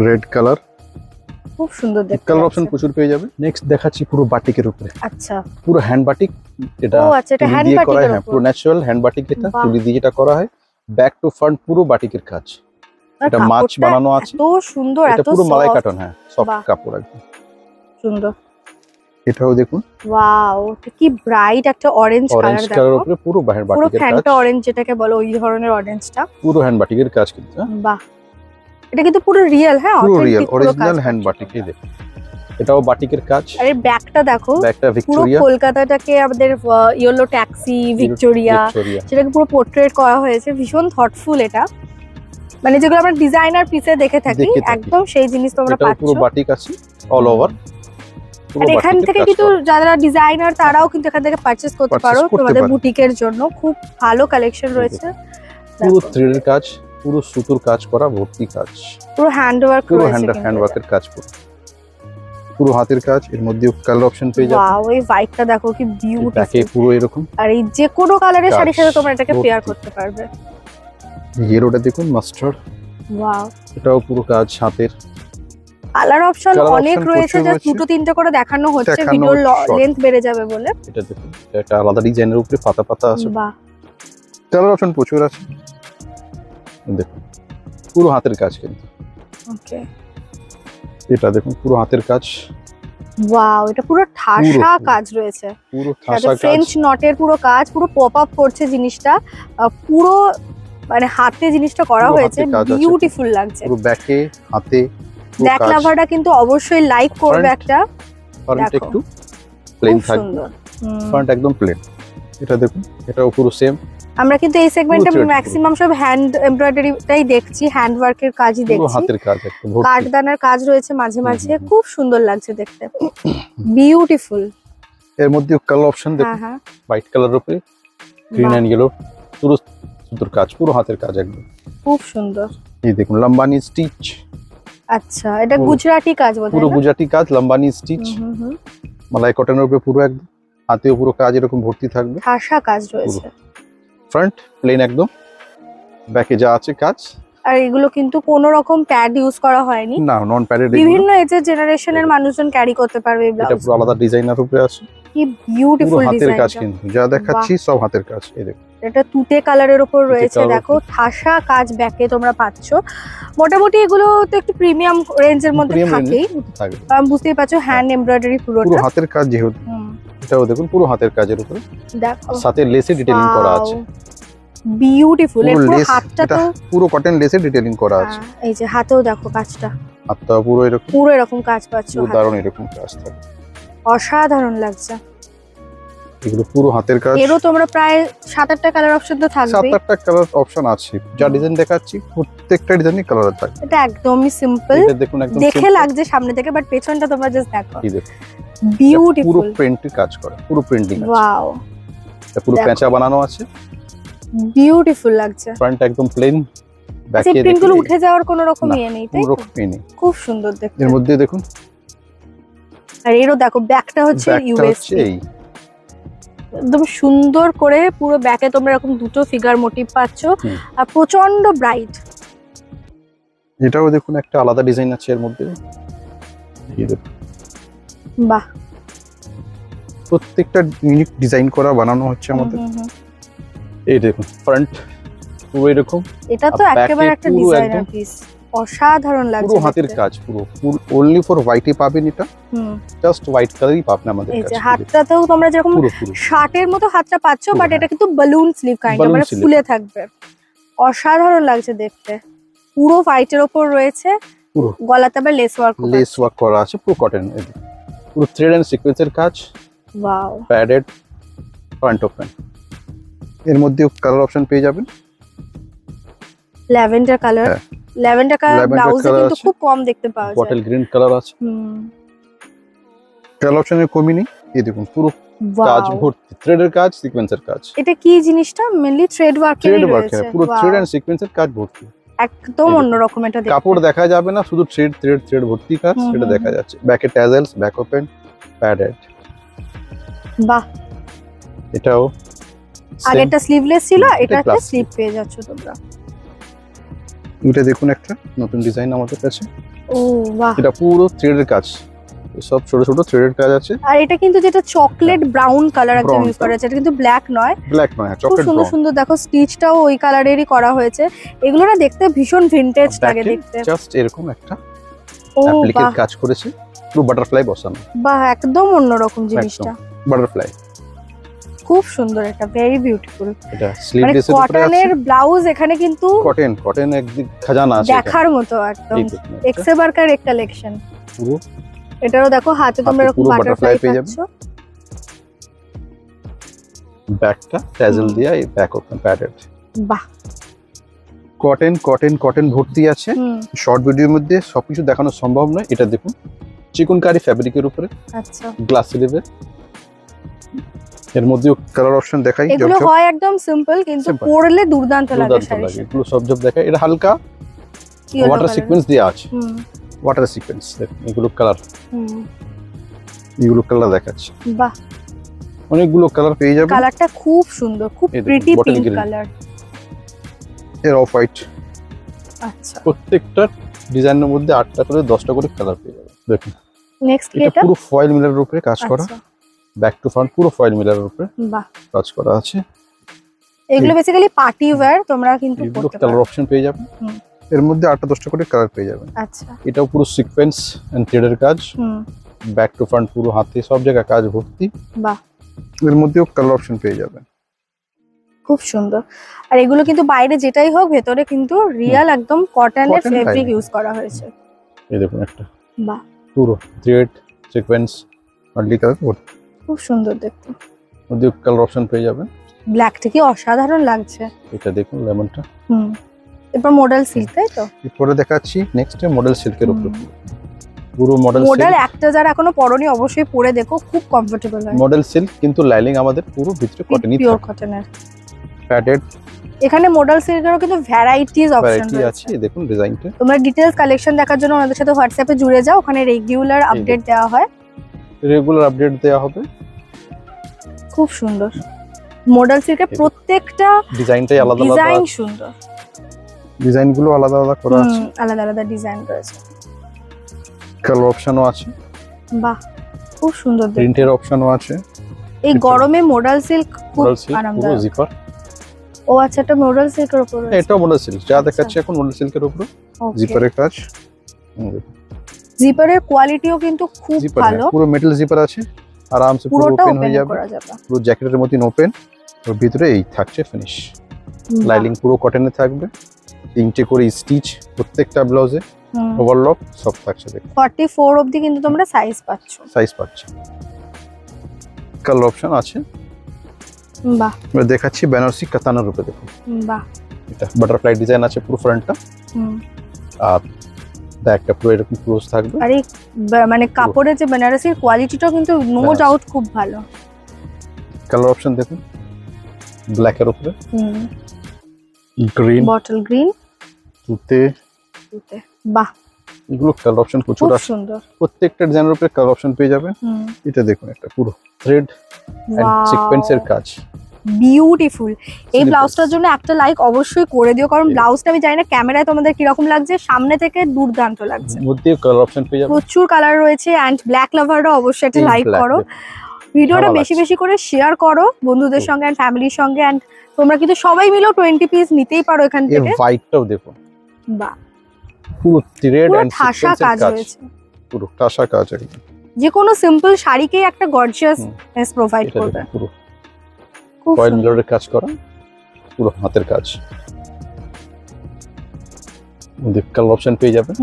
S1: রেড কালার,
S2: খুব সুন্দর দেখতে।
S1: কালার অপশন প্রচুর পেয়ে যাবে। নেক্সট দেখাচ্ছি পুরো বাটিকের উপরে।
S2: আচ্ছা
S1: পুরো হ্যান্ড বাটিক, এটা হ্যান্ড বাটিক করা হয়, পুরো ন্যাচারাল হ্যান্ড বাটিক, এটা তুলি দিয়ে যেটা করা হয়, ব্যাক টু ফ্রন্ট পুরো বাটিকের কাজ। এটা মাছ বানানো আছে,
S2: এত সুন্দর,
S1: এটা পুরো মালাই কাটন, হ্যাঁ সফট কাপড় একদম
S2: সুন্দর।
S1: এটাও দেখুন,
S2: ওয়াও, কি ব্রাইট একটা অরেঞ্জ কালার, দেখো
S1: কালার উপরে পুরো হ্যান্ড বাটিকের কাজ,
S2: পুরো ফ্যান্টা অরেঞ্জ যেটাকে বলো, ওই ধরনের অরেঞ্জটা,
S1: পুরো হ্যান্ড বাটিকের কাজ কিন্তু।
S2: বাহ, এটা কিন্তু পুরো রিয়েল, হ্যাঁ
S1: পুরো রিয়েল অরিজিনাল হ্যান্ড বাটিক। এই দেখুন এটাও বাটিকের কাজ।
S2: আর এর ব্যাকটা দেখো,
S1: ব্যাকটা ভিক্টোরিয়া,
S2: পুরো কলকাতাটাকে আমাদের ইয়েলো ট্যাক্সি ভিক্টোরিয়া সেটাকে পুরো পোর্ট্রেট করা হয়েছে, ভীষণ থটফুল। এটা মানে যেগুলো আমরা ডিজাইনার পিসে দেখে থাকি, একদম সেই জিনিস তোমরা পাচ্ছো।
S1: পুরো বাটিক আছে অল ওভার।
S2: আর এখান থেকে কিন্তু যারা ডিজাইনার তারাও কিন্তু এখান থেকে পারচেজ করতে পারো তোমাদের বুটিকের জন্য। খুব ভালো কালেকশন রয়েছে,
S1: পুরো থ্রেডের কাজ, পুরো সুতোর কাজ করা, ভর্তি কাজ,
S2: পুরো হ্যান্ড ওয়ার্ক
S1: পুরো হ্যান্ড ওয়ার্কের কাজ, পুরো হাতের কাজ। এর মধ্যে কালার অপশন পেয়ে যাবে।
S2: ওয়াও, এই হোয়াইটটা দেখো কি বিউটিফুল,
S1: ব্যাকে পুরো এরকম।
S2: আর এই যে কোনো কালারের শাড়ির সাথে তোমরা এটাকে পেয়ার করতে পারবে।
S1: ইয়েলোটা দেখুন, মাস্টার্ড,
S2: ওয়াও,
S1: এটাও পুরো কাজ হাতের।
S2: কালার অপশন অনেক রয়েছে, জাস্ট দুটো তিনটে করে দেখানো হচ্ছে, ভিডিওর লেন্থ বেড়ে যাবে বলে।
S1: এটা দেখুন, এটা আলাদা ডিজাইনের উপরে পাতা পাতা আছে।
S2: বাহ,
S1: কালার অপশন প্রচুর আছে। দেখুন পুরো হাতের কাজ কিন্তু।
S2: ওকে,
S1: এটা দেখুন পুরো হাতের কাজ।
S2: ওয়াও, এটা পুরো ঠাসা কাজ রয়েছে,
S1: পুরো ঠাসা কাজ,
S2: ফ্রেঞ্চ নটের পুরো কাজ, পুরো পপ আপ করছে জিনিসটা, পুরো মানে হাতে জিনিসটা করা হয়েছে, বিউটিফুল লাগছে
S1: পুরো ব্যাকে হাতে।
S2: ব্যাক লাভারটা কিন্তু অবশ্যই লাইক করবে একটা।
S1: ফ্রন্ট একটু প্লেন থাকবে, ফ্রন্ট একদম প্লেন। এটা দেখুন, এটাও পুরো সেম।
S2: আমরা কিন্তু এই সেগমেন্টে ম্যাক্সিমাম সব হ্যান্ড এমব্রয়ডারিটাই দেখছি, হ্যান্ড ওয়ার্কের কাজই দেখছি,
S1: পুরো হাতের কাজ, একদম
S2: কাঠদানার কাজ রয়েছে মাঝে মাঝে, খুব সুন্দর লাগছে দেখতে, বিউটিফুল।
S1: এর মধ্যে কালার অপশন দেখুন, হোয়াইট কালারের উপরে গ্রিন এন্ড ইয়েলো, পুরো সুন্দর কাজ, পুরো হাতের কাজ একদম
S2: খুব সুন্দর।
S1: এই দেখুন লম্বানি স্টিচ।
S2: আচ্ছা, এটা গুজরাটি কাজ বোধহয়,
S1: পুরো গুজরাটি কাজ, লম্বানি স্টিচ, মালাই কটনের উপরে পুরো একদম, হাতেও পুরো কাজ এরকম ভর্তি থাকবে,
S2: ঠাসা কাজ রয়েছে।
S1: ফ্রন্ট প্লেন একদম, ব্যাকে যা আছে কাজ।
S2: আর এগুলো কিন্তু কোনো রকম প্যাড ইউজ করা হয়নি,
S1: না, নন প্যাডেড।
S2: বিভিন্ন এজের জেনারেশনের মানুষজন ক্যারি করতে পারবে এই ব্লাউজ।
S1: এটা পুরো আলাদা ডিজাইনার উপরে আছে,
S2: কি বিউটিফুল ডিজাইন,
S1: হাতের কাজ কিন্তু যা দেখাচ্ছি সব হাতের কাজ। এই দেখুন,
S2: এটা তুতে কালারের উপর রয়েছে, দেখো ঠাসা কাজ ব্যাকে তোমরা পাচ্ছো। মোটামুটি এগুলো তো একটু প্রিমিয়াম রেঞ্জের মধ্যে থাকেই, কারণ বুঝতেই পারছো হ্যান্ড এমব্রয়ডারি পুরোটা
S1: হাতের কাজ যেহেতু। এটাও দেখুন পুরো হাতের কাজের উপরে,
S2: দেখো
S1: সাথে লেসে ডিটেইলিং করা আছে,
S2: বিউটিফুল। এর পুরো হাতটা তো
S1: পুরো কটন লেসে ডিটেইলিং করা আছে।
S2: এই যে হাতেও দেখো কাজটা,
S1: হাতটা পুরো
S2: এরকম কাজ পাচ্ছো,
S1: দারুণ এরকম কাজ থাকে,
S2: অসাধারণ লাগছে।
S1: এগুলো পুরো হাতের কাজ।
S2: এরও তোমরা প্রায় 7-8টা কালার অপশন তো থাকবে,
S1: 7-8টা কালার অপশন আছে। যা ডিজাইন দেখাচ্ছি প্রত্যেকটা ডিজাইনই কালার থাকবে।
S2: এটা একদমই সিম্পল,
S1: এটা দেখুন একদম
S2: দেখে লাগছে সামনে থেকে, বাট পেছনটা তোমরা জাস্ট দেখো,
S1: এই দেখুন
S2: বিউটিফুল,
S1: পুরো প্রিন্টের কাজ করা, পুরো প্রিন্টিং আছে।
S2: ওয়াও,
S1: এটা পুরো পেঁচা বানানো আছে,
S2: বিউটিফুল লাগছে।
S1: ফ্রন্ট একদম প্লেন,
S2: ব্যাকে এই প্রিন্টগুলো উঠে যাওয়ার কোনো রকম ইয়ে নেই, তাই তো? খুব সুন্দর দেখতে।
S1: এর মধ্যে দেখুন,
S2: আর এরও দেখো ব্যাকটা হচ্ছে ইউএসপি, একদম সুন্দর করে পুরো ব্যাকে তোমরা এরকম দুটো ফিগার মোটিভ পাচ্ছো, আর প্রচন্ড ব্রাইট।
S1: এটাও দেখুন একটা আলাদা ডিজাইন আছে এর মধ্যে, এই দেখুন,
S2: বাহ,
S1: প্রত্যেকটা ইউনিক ডিজাইন করা বানানো হচ্ছে আমাদের। এই দেখুন ফ্রন্ট পুরো এরকম,
S2: এটা তো একেবারে একটা ডিজাইনার পিস, অসাধারণ লাগছে,
S1: পুরো হাতের কাজ, পুরো অনলি ফর হোয়াইটই পাবেন, এটা জাস্ট হোয়াইট কালারই পাবেন আমাদের কাছে।
S2: এই যে হাতটাতেও তোমরা যেরকম শার্টের মতো হাতটা পাচ্ছো, বাট এটা কিন্তু বালুন স্লিভ কাইন্ড, মানে ফুলে থাকবে, অসাধারণ লাগছে দেখতে। পুরো হোয়াইটের উপর রয়েছে,
S1: পুরো
S2: গলাতে আবার লেস ওয়ার্ক
S1: করা আছে, পুরো কটন, পুরো থ্রেড এন্ড সিকোয়েন্সের কাজ।
S2: Wow,
S1: padded front open. এর মধ্যে কালার অপশন পেয়ে যাবেন,
S2: ল্যাভেন্ডার কালার, ল্যাভেন্ডার কালার ব্লাউজে কিন্তু খুব কম দেখতে পাওয়া যায়,
S1: বটল গ্রিন কালার আছে। কালার অপশনের কমই নেই, এই দেখুন পুরো কাজ ভর্তি, থ্রেডের কাজ, সিকোয়েন্সের কাজ।
S2: এটা কি জিনিসটা? মেইনলি থ্রেড ওয়ার্কেরই রয়েছে,
S1: পুরো থ্রেড এন্ড সিকোয়েন্সের কাজ ভর্তি,
S2: একদম অন্যরকম। এটা দেখতে
S1: কাপড় দেখা যাবে না, শুধু থ্রেড ভর্তি কাজ, সেটা দেখা যাচ্ছে। ব্যাকে ট্যাজেলস, ব্যাক ওপেন, প্যাডেড।
S2: বাহ,
S1: এটাও
S2: আগেরটা স্লিভলেস ছিল, এটাতে স্লিভ পেয়ে যাচ্ছ তোমরা।
S1: এটা দেখুন একটা নতুন ডিজাইন আমাদের কাছে,
S2: ও বাহ,
S1: এটা পুরো থ্রেডের কাজ, সব ছোট ছোট থ্রেডের কাজ আছে।
S2: আর এটা কিন্তু যেটা চকলেট ব্রাউন কালার একদম ইউজ করা আছে, এটা কিন্তু ব্ল্যাক নয়, চকলেট ব্রাউন। সুন্দর সুন্দর দেখো, স্টিচটাও ওই কালারেরই করা হয়েছে। এগুলো না দেখতে ভীষণ ভিনটেজ লাগে দেখতে,
S1: জাস্ট এরকম একটা অ্যাপ্লিকেট কাজ করেছে, পুরো বাটারফ্লাই বসানো।
S2: বাহ, একদম অন্যরকম জিনিসটা,
S1: বাটারফ্লাই
S2: খুব সুন্দর, এটা ভেরি বিউটিফুল।
S1: এটা স্লিভলেসের উপরে আছে,
S2: কটনের ব্লাউজ, এখানে কিন্তু
S1: কটন একদিক খাজানা আছে,
S2: দেখার মতো একদম এক্সেবারকার এক কালেকশন
S1: পুরো।
S2: এটারও দেখো হাতে তোমরা এরকম বাটারফ্লাই পেয়ে যাচ্ছ,
S1: ব্যাকটা ট্যাজেল দিয়া, এই ব্যাক ওপেন প্যাডেড।
S2: বাহ,
S1: কটন ভর্তি আছে। শর্ট ভিডিওর মধ্যে সবকিছু দেখানো সম্ভব নয়। এটা দেখুন চিকনকারি ফ্যাব্রিকের উপরে,
S2: আচ্ছা,
S1: গ্লাস স্লিভে। এর মধ্যে কালার অপশন দেখাই,
S2: এগুলো হয় একদম সিম্পল, কিন্তু পরলে দুর্দান্ত লাগে শাড়ি।
S1: এগুলো সব দেখাই। এটা হালকা ওয়াটার সিকোয়েন্স দেয়া আছে, ওয়াটার সিকোয়েন্স। এগুলো কালার, এগুলো কালার দেখাচ্ছে।
S2: বাহ,
S1: অনেকগুলো কালার পেয়ে যাবেন।
S2: কালারটা খুব সুন্দর, খুব প্রিটি পিঙ্ক কালার।
S1: এর অফ হোয়াইট।
S2: আচ্ছা,
S1: প্রত্যেকটা ডিজাইনের মধ্যে 8টা করে 10টা করে কালার পেয়ে যাবেন। দেখুন
S2: নেক্সট কি?
S1: এটা পুরো ফয়েল মিলারের উপরে কাজ করা, ব্যাক টু ফ্রন্ট পুরো ফয়েল মিলারের উপরে
S2: বাহ,
S1: কাজ করা আছে।
S2: এগুলো বেসিক্যালি পার্টি ওয়্যার, তোমরা কিন্তু
S1: এগুলো
S2: করতে
S1: কালার
S2: পারো।
S1: অপশন পেয়ে যাবেন। এর মধ্যে 8-10টা করে কালার পেয়ে যাবেন।
S2: আচ্ছা।
S1: এটাও পুরো সিকোয়েন্স এন্ড থ্রেডের কাজ, ব্যাক টু ফ্রন্ট পুরো হাতে সব জায়গায় কাজ ভর্তি।
S2: বাহ,
S1: এর মধ্যেও কালার অপশন পেয়ে যাবেন।
S2: খুব সুন্দর। আর এগুলো কিন্তু বাইরে যেটাই হোক ভেতরে কিন্তু রিয়েল একদম কটনের
S1: Cotton
S2: ফেব্রিক
S1: lining।
S2: ইউজ করা হয়েছে।
S1: এই দেখুন একটা
S2: বাহ,
S1: পুরো থ্রেড সিকোয়েন্স মাল্টি কালার ভর্তি।
S2: খুব সুন্দর দেখতে।
S1: মধ্যে কালার অপশন পেয়ে যাবেন।
S2: ব্ল্যাকটা কি অসাধারণ লাগছে।
S1: এটা দেখুন লেমনটা।
S2: এরপর মডেল সিল্ক, তাই তো?
S1: এরপরে দেখাচ্ছি নেক্সট মডেল সিল্কের উপর, পুরো মডেল
S2: মডেল
S1: সিল্ক।
S2: একটা যারা এখনো পরনি অবশ্যই পরে দেখো, খুব কমফোর্টেবল হয়।
S1: মডেল সিল্ক কিন্তু লাইনিং আমাদের পুরো ভিতরে কটনই
S2: পিওর
S1: থাকে,
S2: কটনের।
S1: প্যাডেড
S2: এখানে মডেল সিল্কেরও কিন্তু ভ্যারাইটিস অপশন
S1: ভ্যারাইটি আছে।
S2: রয়েছে।
S1: দেখুন ডিজাইনটা।
S2: তোমরা ডিটেইলস কালেকশন দেখার জন্য আমাদের সাথে হোয়াটসঅ্যাপে জুড়ে যাও, ওখানে রেগুলার আপডেট দেওয়া হয়।
S1: রেগুলার আপডেট দেওয়া হবে।
S2: খুব সুন্দর মডেল সিল্কের প্রত্যেকটা
S1: ডিজাইনটাই আলাদা আলাদা,
S2: ডিজাইন সুন্দর,
S1: ডিজাইনগুলো আলাদা আলাদা করা আছে,
S2: আলাদা আলাদা ডিজাইন রয়েছে।
S1: কালার অপশনও আছে,
S2: বাহ, খুব সুন্দর দেখতে।
S1: প্রিন্টের অপশনও আছে।
S2: এই গরমে মডেল সিল্ক খুব
S1: মডেল সিল্ক পুরো
S2: আরামদায়ক।
S1: জিপার।
S2: ও আচ্ছা, এটা মডেল সিল্কের উপর রয়েছে।
S1: এটাও মডেল সিল্ক, যা দেখাচ্ছি এখন মডেল সিল্কের উপর জিপারের কাজ।
S2: জিপারের কোয়ালিটিও কিন্তু খুব
S1: জিপার
S2: ভালো,
S1: পুরো মেটাল জিপার আছে, আরামসে পুরো
S2: পুরোটা
S1: ওপেন
S2: ওপেন
S1: হয়ে যাবে,
S2: করা যাবে।
S1: পুরো জ্যাকেটের মতন ওপেন। ওর ভিতরে এই থাকছে ফিনিশ, লাইনিং পুরো কটনে থাকবে, 3টে করে স্টিচ প্রত্যেকটা ব্লাউজে, ওভারলক সব থাকছে। দেখুন
S2: 44 অবধি কিন্তু তোমরা সাইজ পাচ্ছ।
S1: সাইজ পাচ্ছ। কালার অপশন আছে।
S2: বাহ,
S1: এবার দেখাচ্ছি বেনারসি কাতানের উপরে। দেখুন
S2: বাহ,
S1: এটা বাটারফ্লাই ডিজাইন আছে পুরো ফ্রন্টটা, আর ব্যাকটা পুরো এরকম ক্লোজ থাকবে।
S2: আর এই মানে কাপড়ের যে বেনারসির কোয়ালিটিটা কিন্তু নো ডাউট খুব ভালো।
S1: কালার অপশন দেখুন, ব্ল্যাক এর উপরে, গ্রিন,
S2: বটল গ্রিন,
S1: তুতে।
S2: বাহ,
S1: এগুলো কালার অপশন প্রচুর
S2: খুব
S1: আছে,
S2: সুন্দর।
S1: প্রত্যেকটা ডিজাইনের উপরে কালার অপশন পেয়ে যাবেন। এটা দেখুন একটা পুরো থ্রেড এন্ড সিকোয়েন্সের কাজ,
S2: বিউটিফুল। এই ব্লাউজটার জন্য একটা লাইক অবশ্যই করে দিও, কারণ ব্লাউজটা আমি জানি না ক্যামেরায় তোমাদের কিরকম লাগছে, সামনে থেকে দুর্দান্ত লাগছে।
S1: মধ্যে কালার অপশন পেয়ে যাবেন,
S2: প্রচুর কালার রয়েছে। এন্ড ব্ল্যাক লাভাররা অবশ্যই একটা লাইক করো, ভিডিওটা বেশি বেশি করে শেয়ার করো বন্ধুদের সঙ্গে এন্ড ফ্যামিলির সঙ্গে। এন্ড তোমরা কিন্তু সবাই মিলেও 20 পিস নিতেই পারো এখান
S1: এর
S2: থেকে।
S1: হোয়াইটটাও দেখুন,
S2: বাহ,
S1: পুরো থ্রেড
S2: পুরো
S1: এন্ড
S2: ঠাসা
S1: সিকোয়েন্সের
S2: কাজ
S1: কাজ,
S2: রয়েছে।
S1: পুরো ঠাসা কাজ একদম।
S2: যে কোনো সিম্পল শাড়িকেই একটা গর্জিয়াসনেস প্রোভাইড
S1: এটা
S2: করবে।
S1: দেখুন পুরো
S2: খুব
S1: কয়েল
S2: সুন্দর।
S1: মিররের কাজ করা, পুরো হাতের কাজ। কালার অপশন পেয়ে যাবেন।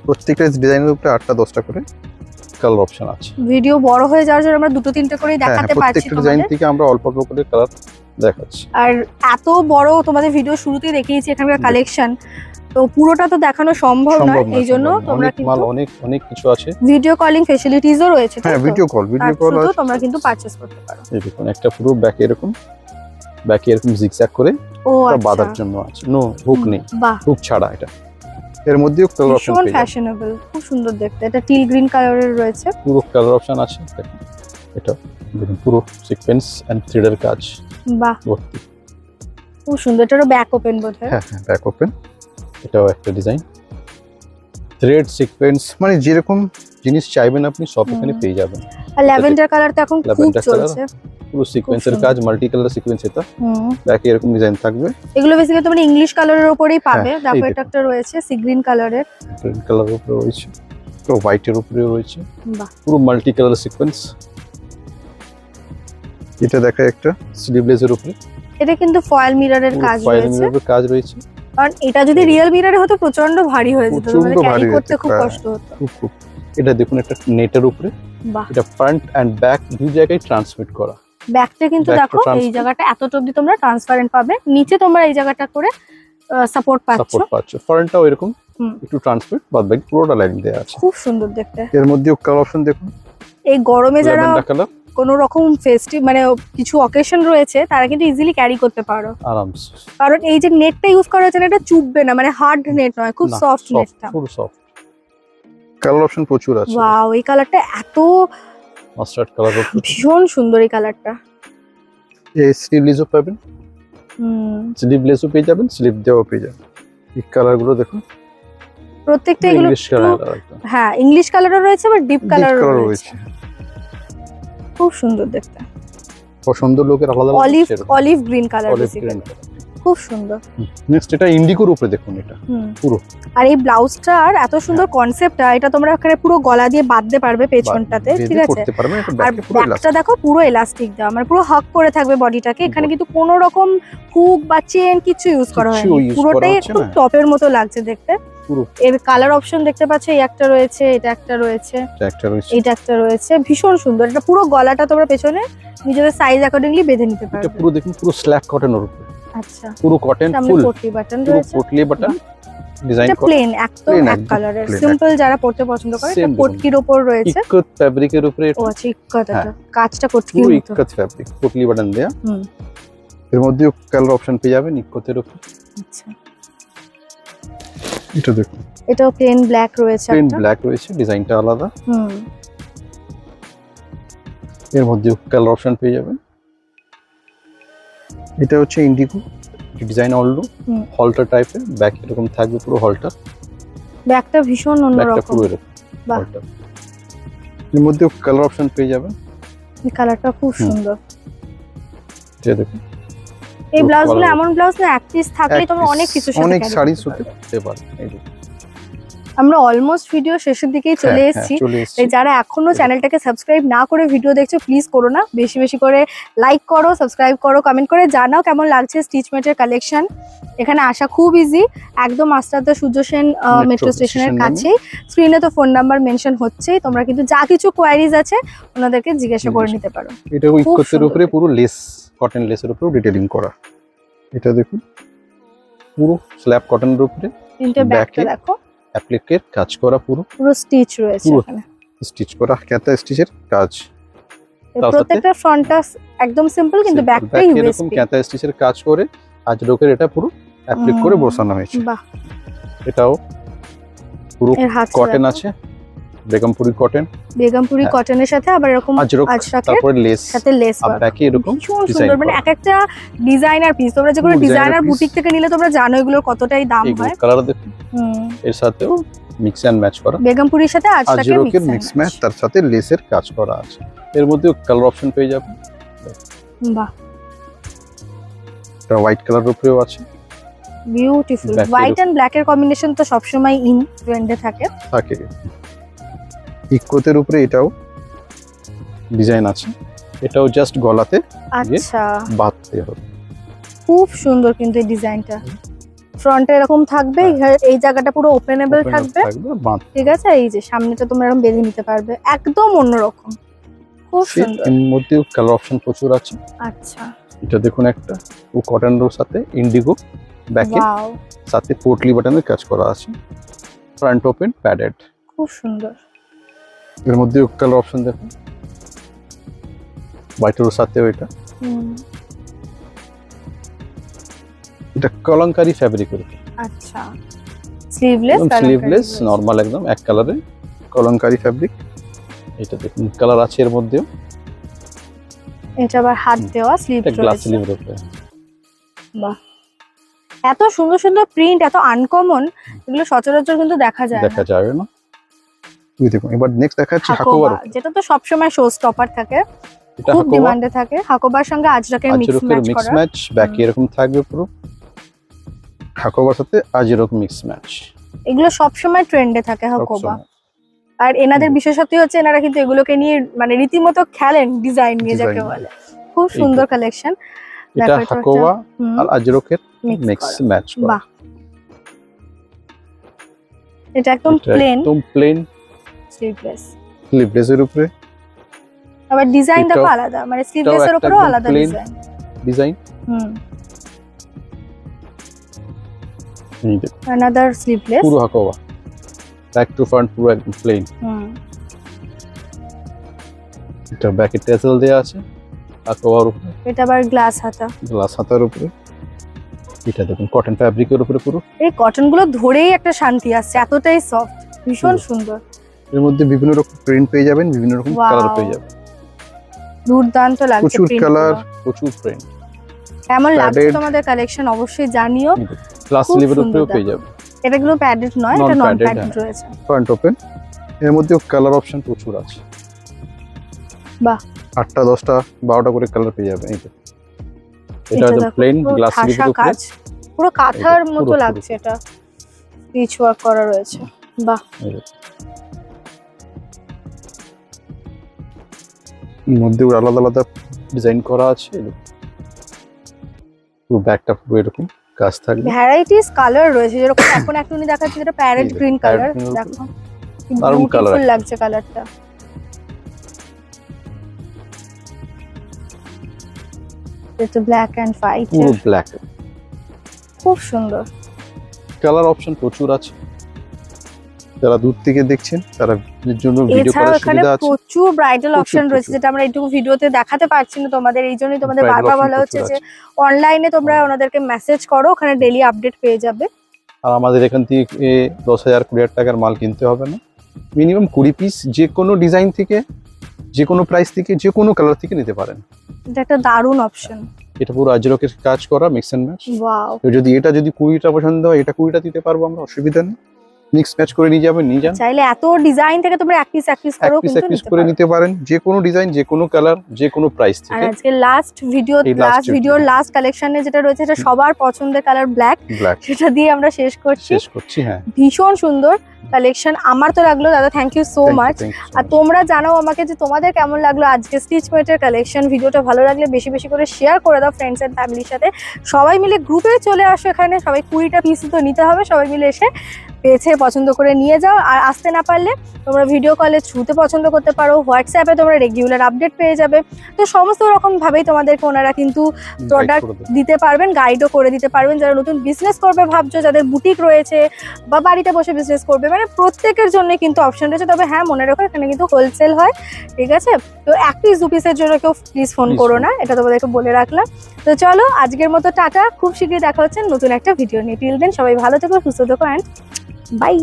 S1: প্রত্যেকটা ডিজাইনের উপরে 8টা-10টা করে কালার অপশন আছে।
S2: ভিডিও বড় হয়ে যাওয়ার জন্য আমরা 2-3টে করে দেখাতে পারছি
S1: প্রত্যেকটা ডিজাইন
S2: তোমাদের।
S1: থেকে আমরা অল্প অল্প করে কালার দেখাচ্ছি।
S2: আর এত বড় তোমাদের ভিডিও শুরুতেই দেখিয়েছি এখানকার কালেকশন, তো পুরোটা তো দেখানো সম্ভব নয়, এই জন্য তোমরা কিন্তু
S1: অনেক কিছু আছে।
S2: ভিডিও কলিং ফ্যাসিলিটিসও রয়েছে।
S1: হ্যাঁ, ভিডিও কল
S2: আছে, তোমরা কিন্তু পারচেজ করতে পারো।
S1: এই দেখুন একটা পুরো ব্যাকে এরকম জিগজ্যাগ করে
S2: ও
S1: বাঁধার
S2: আচ্ছা,
S1: জন্য আছে, নো হুক নেই,
S2: বাহ,
S1: হুক ছাড়া। এটা এর মধ্যেও কালার অপশন
S2: ভীষণ
S1: পেয়ে যাবেন,
S2: ফ্যাশনেবল, খুব সুন্দর দেখতে। এটা টিল গ্রিন কালারের রয়েছে।
S1: পুরো কালার অপশন আছে। দেখুন এটা দেখুন পুরো সিকোয়েন্স এন্ড থ্রেডের কাজ
S2: বাহ,
S1: ভর্তি,
S2: খুব সুন্দর। এটারও ব্যাক ওপেন বোধহয়।
S1: হ্যাঁ হ্যাঁ, ব্যাক ওপেন। এটাও একটা ডিজাইন, থ্রেড সিকোয়েন্স, মানে যেরকম জিনিস চাইবেন আপনি সব এখানে পেয়ে যাবেন।
S2: আর ল্যাভেন্ডার কালারটা এখন খুব
S1: ল্যাভেন্ডার কালার,
S2: চলছে।
S1: পুরো সিকোয়েন্সের কাজ, মাল্টি কালার সিকোয়েন্স। এটা ব্যাকে এরকম ডিজাইন থাকবে।
S2: এগুলো বেসিক্যালি তোমরা ইংলিশ কালারের উপরেই পাবে।
S1: হ্যাঁ,
S2: দেখো
S1: এই
S2: এটা একটা রয়েছে সি গ্রিন কালারের,
S1: গ্রিন কালারের উপরে রয়েছে, তো হোয়াইটের উপরে রয়েছে,
S2: বাহ,
S1: পুরো মাল্টি কালার সিকোয়েন্স। এটা দেখা একটা স্লিভলেসের উপরে,
S2: এটা কিন্তু ফয়েল মিররের কাজ
S1: ফয়েল
S2: রয়েছে।
S1: মিররের কাজ রয়েছে।
S2: কারণ এটা যদি রিয়েল মিররে হতো প্রচন্ড ভারী হয়ে যেত,
S1: প্রচন্ড
S2: মানে ক্যারি
S1: ভারী
S2: করতে
S1: হতো,
S2: খুব
S1: হ্যাঁ।
S2: কষ্ট হতো।
S1: খুব এটা দেখুন একটা নেটের উপরে,
S2: বাহ,
S1: এটা ফ্রন্ট এন্ড ব্যাক দুই জায়গায় ট্রান্সমিট করা।
S2: ব্যাকটা কিন্তু
S1: Back টা
S2: দেখো এই
S1: transparent।
S2: জায়গাটা এতটা অবধি তোমরা ট্রান্সপারেন্ট পাবে, নিচে তোমরা এই জায়গাটা করে সাপোর্ট পাচ্ছ।
S1: সাপোর্ট পাচ্ছ, ফ্রন্টটাও এরকম
S2: হুম।
S1: একটু ট্রান্সমিট, বাদ বাকি পুরোটা লাইন দেয়া আছে।
S2: খুব সুন্দর দেখতে।
S1: এর মধ্যেও কালার অপশন দেখুন,
S2: এই গরমে যারা
S1: ল্যাভেন্ডার কালার,
S2: কোনো রকম ফেস্টিভ মানে কিছু অকেশন রয়েছে তারা কিন্তু ইজিলি ক্যারি করতে পারো,
S1: আরামসে।
S2: কারণ এই যে নেটটা ইউজ করা হয়েছে না, এটা চুপবে না, মানে হার্ড নেট নয়, খুব
S1: না,
S2: সফট নেটটা।
S1: পুরো সফট। কালার অপশন প্রচুর আছে।
S2: ওয়াও, এই কালারটা এত
S1: মাস্টার্ড কালার
S2: ভীষণ সুন্দর এই কালারটা।
S1: এই স্লিভলেসও পাবেন, স্লিভলেসও পেয়ে যাবেন, স্লিভ দেওয়াও পেয়ে যাবেন। এই কালারগুলো দেখুন,
S2: প্রত্যেকটা এগুলো
S1: ইংলিশ কালার একদম,
S2: হ্যাঁ ইংলিশ কালারও রয়েছে বা ডিপ কালারও
S1: কালার
S2: রয়েছে।
S1: রয়েছে।
S2: খুব সুন্দর দেখতে।
S1: সুন্দর লোকের আলাদা
S2: অলিভ গ্রিন কালার বেসিক্যালি খুব সুন্দর।
S1: নেক্সট এটা ইন্ডিগোর উপরে দেখুন, এটা পুরো।
S2: আর এই ব্লাউজটার এত সুন্দর কনসেপ্টটা, এটা তোমরা এখানে পুরো গলা দিয়ে বাঁধতে পারবে পেছনটাতে, ঠিক আছে। আর ব্যাকটা দেখো পুরো এলাস্টিক দেওয়া, মানে পুরো হাক করে থাকবে বডিটাকে। এখানে কিন্তু কোনো রকম হুক বা চেন কিছু ইউজ করা হয়নি, পুরোটাই একদম টপের মতো লাগছে দেখতে। এর কালার অপশন দেখতে পাচ্ছ, এই একটা রয়েছে, এটা একটা রয়েছে, এটা একটা রয়েছে, ভীষণ সুন্দর। এটা পুরো গলাটা তোমরা পেছনে নিজেদের সাইজ অ্যাকর্ডিংলি বেঁধে নিতে পারবে।
S1: এটা পুরো দেখুন পুরো স্ল্যাক কটনের উপর।
S2: আচ্ছা,
S1: পুরো কটন ফুল
S2: পটলি বাটন রয়েছে,
S1: পটলি বাটন ডিজাইন করা,
S2: প্লেন একদম এক কালারের, সিম্পল যারা পড়তে পছন্দ করে। এটা পটলির উপর রয়েছে,
S1: ইক্কত ফ্যাব্রিকের উপরে।
S2: ও আচ্ছা, ইক্কত, এটা কাজটা কটকির
S1: মতো,
S2: মতো
S1: ইক্কত ফ্যাব্রিক, পটলি বাটন দেয়া। এর মধ্যে কালার অপশন পেয়ে যাবেন ইক্কতের উপর।
S2: আচ্ছা,
S1: এটা দেখুন,
S2: এটাও প্লেন ব্ল্যাক রয়েছে,
S1: প্লেন ব্ল্যাক রয়েছে, ডিজাইনটা আলাদা। এর মধ্যে কালার অপশন পেয়ে যাবেন। এটা হচ্ছে ইন্ডিগো ডিজাইন, অলডো হলটার টাইপের, ব্যাক এরকম থাকবে পুরো হলটার।
S2: ব্যাকটা ভীষণ অন্যরকম,
S1: বাহ। এর মধ্যে কালার অপশন পেয়ে যাবেন,
S2: এই কালারটা খুব সুন্দর।
S1: এটা দেখুন,
S2: এই ব্লাউজগুলো এমন ব্লাউজ না, এক পিস থাকলেই তোমরা অনেক কিছু সাথে
S1: অনেক শাড়ির সাথে পরতে পারবে। এই দেখুন,
S2: আমরা অলমোস্ট ভিডিও শেষের দিকেই চলে এসেছি। তাই যারা এখনো চ্যানেলটাকে সাবস্ক্রাইব না করে ভিডিও দেখছো, প্লিজ করো না, বেশি বেশি করে লাইক করো, সাবস্ক্রাইব করো, কমেন্ট করে জানাও কেমন লাগছে স্টিচমেটের কালেকশন। এখানে আসা খুব ইজি, একদম আস্তাদা সূর্য সেন মেট্রো স্টেশনের কাছেই। স্ক্রিনে তো ফোন নাম্বার মেনশন হচ্ছেই, তোমরা কিন্তু যা কিছু কোয়ারিজ আছে ওনাদেরকে জিজ্ঞাসা করে নিতে পারো।
S1: এটা ইক্কতের উপরে পুরো লেস, কটন লেসের উপরে ডিটেইলিং করা। এটা দেখুন পুরো স্ল্যাব কটনের উপরে,
S2: তিনটে ব্যাকটা দেখো
S1: অ্যাপ্লিকের কাজ করা, পুরো
S2: স্টিচ রয়েছে এখানে,
S1: স্টিচ করা কাঁথা স্টিচের কাজ।
S2: প্রত্যেকটা ফ্রন্টটা একদম সিম্পল, কিন্তু ব্যাকটা ইউএসপি
S1: এরকম কাঁথা স্টিচের কাজ করে আজরকের এটা পুরো অ্যাপ্লিক করে বসানো হয়েছে।
S2: বাহ,
S1: এটাও পুরো কটন আছে, বেগমপুরি কটন,
S2: বেগমপুরি কটনের সাথে আবার এরকম আজরাকের
S1: তারপরে লেস,
S2: সাথে লেস
S1: আর ব্যাকে এরকম
S2: সুন্দর। মানে এক একটা ডিজাইনার পিস, তোমরা যে কোনো ডিজাইনার বুটিক থেকে নিলে তোমরা জানো এগুলোর কতটাই দাম হয়।
S1: কালার দেখুন, এর সাথেও মিক্স এন্ড ম্যাচ করা,
S2: বেগমপুরির সাথে আজরাকের
S1: মিক্স ম্যাচ, তার সাথে লেসের কাজ করা আছে। এর মধ্যে কালার অপশন পেয়ে যাবেন।
S2: বাহ,
S1: এটা হোয়াইট কালারের উপরেও আছে,
S2: বিউটিফুল। হোয়াইট এন্ড ব্ল্যাক এর কম্বিনেশন তো সব সময় ইন ট্রেন্ডে থাকে।
S1: ইক্কতের উপরে এটাও ডিজাইন আছে, এটাও জাস্ট গলাতে
S2: আচ্ছা
S1: বাঁধতে হবে।
S2: খুব সুন্দর কিন্তু এই ডিজাইনটা, ফ্রন্টে এরকম থাকবে, এই জায়গাটা পুরো ওপেনেবল থাকবে, ঠিক আছে। এই যে সামনেটা তোমরা এরকম বেঁধে নিতে পারবে, একদম অন্যরকম, খুব সুন্দর।
S1: এর মধ্যে কালার অপশন প্রচুর আছে।
S2: আচ্ছা,
S1: এটা দেখুন একটা ও কটন রোর সাথে ইন্ডিগো ব্যাকে, সাথে পোটলি বাটনের কাজ করা আছে, ফ্রন্ট ওপেন প্যাডেড,
S2: খুব সুন্দর।
S1: এর মধ্যে কালার অপশন দেখুন, হোয়াইটের সাথেও এটা, এটা কলঙ্কারি ফ্যাব্রিকের।
S2: আচ্ছা, স্লিভলেস
S1: নরমাল একদম এক কালারে কলঙ্কারি ফ্যাব্রিক। এটা দেখুন কালার আছে এর মধ্যেও,
S2: এটা আবার হাত দেওয়া স্লিভ রয়েছে। বাহ, এত সুন্দর সুন্দর প্রিন্ট, এত আনকমন, এগুলো সচরাচর কিন্তু দেখা যাবে
S1: না। তুই দেখুন, এবার নেক্সট দেখাচ্ছি হাকোবার,
S2: যেটা তো সব সময় শো স্টপার থাকে, খুব ডিমান্ডে থাকে। হাকোবার সঙ্গে আজরাকের মিক্স
S1: ম্যাচ, ব্যাক এরকম থাকবে পুরো, হাকোবার সাথে আজরক মিক্স ম্যাচ,
S2: এগুলো সব সময় ট্রেন্ডে থাকে হাকোবা। আর এনাদের বিশেষত্ব হচ্ছে এনারা কিন্তু এগুলোকে নিয়ে মানে রীতিমতো খেলেন, ডিজাইন নিয়ে যাকে বলে। খুব সুন্দর কালেকশন।
S1: এটা হাকোবা আর আজরকের মিক্স ম্যাচ করা।
S2: বাহ, এটা একদম
S1: প্লেন স্লিভলেসের উপরে,
S2: আবার ডিজাইন দেখো আলাদা, মানে স্লিভলেসের উপরেও আলাদা
S1: ডিজাইন।
S2: another sleeveless,
S1: পুরো হাকোবা, ব্যাক টু ফ্রন্ট পুরো একদম প্লেন। এটা ব্যাকে টেসেল দেয়া আছে হাকোবার উপরে,
S2: এটা আবার গ্লাস হাতার
S1: উপরে। এটা দেখুন কটন ফ্যাব্রিকের উপরে পুরো,
S2: এই কটন গুলো ধরেই একটা শান্তি আসছে, এতটাই সফট, ভীষণ সুন্দর।
S1: এর মধ্যে বিভিন্ন রকম প্রিন্ট পেয়ে যাবেন, বিভিন্ন রকম কালার পেয়ে যাবেন,
S2: দুর্দান্ত লাগছে।
S1: প্রচুর কালার, প্রচুর প্রিন্ট।
S2: কেমন লাগছে তোমাদের কালেকশন অবশ্যই জানিও।
S1: প্লাস স্লিভের উপরেও পেয়ে যাবেন,
S2: এটাগুলো প্যাডেড নয়, এটা নন প্যাডেড রয়েছে।
S1: ফ্রন্ট ওপেন, এর মধ্যে কালার অপশন প্রচুর আছে।
S2: বাহ,
S1: 8টা 10টা 12টা করে কালার পেয়ে যাবেন। এই তো এটা একদম প্লেন গ্লাস ভিতরে
S2: কাজ, পুরো কাঁথার মতো লাগছে। এটা স্টিচ ওয়ার্ক করা রয়েছে, বাহ।
S1: মধ্যে আলাদা আলাদা ডিজাইন করা আছে, পুরো ব্যাকটা পুরো এরকম কাজ থাকবে।
S2: ভ্যারাইটিস কালার রয়েছে, যেরকম এখন একটুনি দেখাচ্ছি যেটা প্যারেট গ্রিন কালার, দেখো দারুণ কালার লাগছে কালারটা। এটা ব্ল্যাক এন্ড হোয়াইট,
S1: পুরো ব্ল্যাক,
S2: খুব সুন্দর।
S1: কালার অপশন প্রচুর আছে, যারা দূর থেকে দেখছেন তারা জন্য ভিডিও করার সুবিধা আছে।
S2: প্রচুর ব্রাইডাল অপশন রয়েছে, যেটা আমরা এইটুকু ভিডিওতে দেখাতে পারছি না তোমাদের। এই জন্যই তোমাদের বারবার বলা হচ্ছে যে অনলাইনে তোমরা ওনাদেরকে মেসেজ করো, ওখানে ডেইলি আপডেট পেয়ে যাবে।
S1: আর আমাদের এখান থেকে 10,000 20,000 টাকার মাল কিনতে হবে না, মিনিমাম 20 পিস যে কোনো ডিজাইন থেকে, যে কোনো প্রাইস থেকে, যে কোনো কালার থেকে নিতে পারেন।
S2: এটা একটা দারুণ অপশন।
S1: এটা পুরো আজরকের কাজ করা, মিক্স এন্ড ম্যাচ।
S2: ওয়াও,
S1: যদি এটা যদি 20টা পছন্দ হয়, এটা 20টা দিতে পারবো আমরা, অসুবিধা নেই। মিক্স ম্যাচ করে নিয়ে যাবেন, নিয়ে যান।
S2: চাইলে এত ডিজাইন থেকে তোমরা এক পিস করে
S1: নিতে পারেন, যে কোনো ডিজাইন, যে কোনো কালার, যে কোনো প্রাইস থেকে।
S2: আর আজকে লাস্ট ভিডিওর লাস্ট কালেকশনে যেটা রয়েছে, এটা সবার পছন্দের কালার ব্ল্যাক, সেটা দিয়ে আমরা শেষ করছি।
S1: হ্যাঁ,
S2: ভীষণ সুন্দর কালেকশন আমার তো লাগলো দাদা, থ্যাংক ইউ সো মাচ। আর তোমরা জানাও আমাকে যে তোমাদের কেমন লাগলো আজকে স্টিচমেটের কালেকশন। ভিডিওটা ভালো লাগলে বেশি বেশি করে শেয়ার করে দাও ফ্রেন্ডস এন্ড ফ্যামিলির সাথে। সবাই মিলে গ্রুপে চলে আসো, এখানে সবাই 20টা পিস তো নিতে হবে, সবাই মিলে এসে পেয়েছে পছন্দ করে নিয়ে যাও। আর আসতে না পারলে তোমরা ভিডিও কলে থ্রুতে পছন্দ করতে পারো, হোয়াটসঅ্যাপে তোমরা রেগুলার আপডেট পেয়ে যাবে। তো সমস্ত রকম ভাবেই তোমাদেরকে ওনারা কিন্তু প্রোডাক্ট দিতে পারবেন, গাইডও করে দিতে পারবেন। যারা নতুন বিজনেস করবে ভাবছো, যাদের বুটিক রয়েছে বা বাড়িতে বসে বিজনেস করবে, মানে প্রত্যেকের জন্য কিন্তু অপশন রয়েছে। তবে হ্যাঁ, মনে রাখো এখানে কিন্তু হোলসেল হয়, ঠিক আছে? তো 1 পিস 2 পিসের জন্য কেউ প্লিজ ফোন করো না, এটা তোমাদেরকে বলে রাখলাম। তো চলো আজকের মতো টাটা, খুব শীঘ্রই দেখা হচ্ছে নতুন একটা ভিডিও নিয়ে। টিল দেন সবাই ভালো থেকো, সুস্থ থেকো, অ্যান্ড বাই।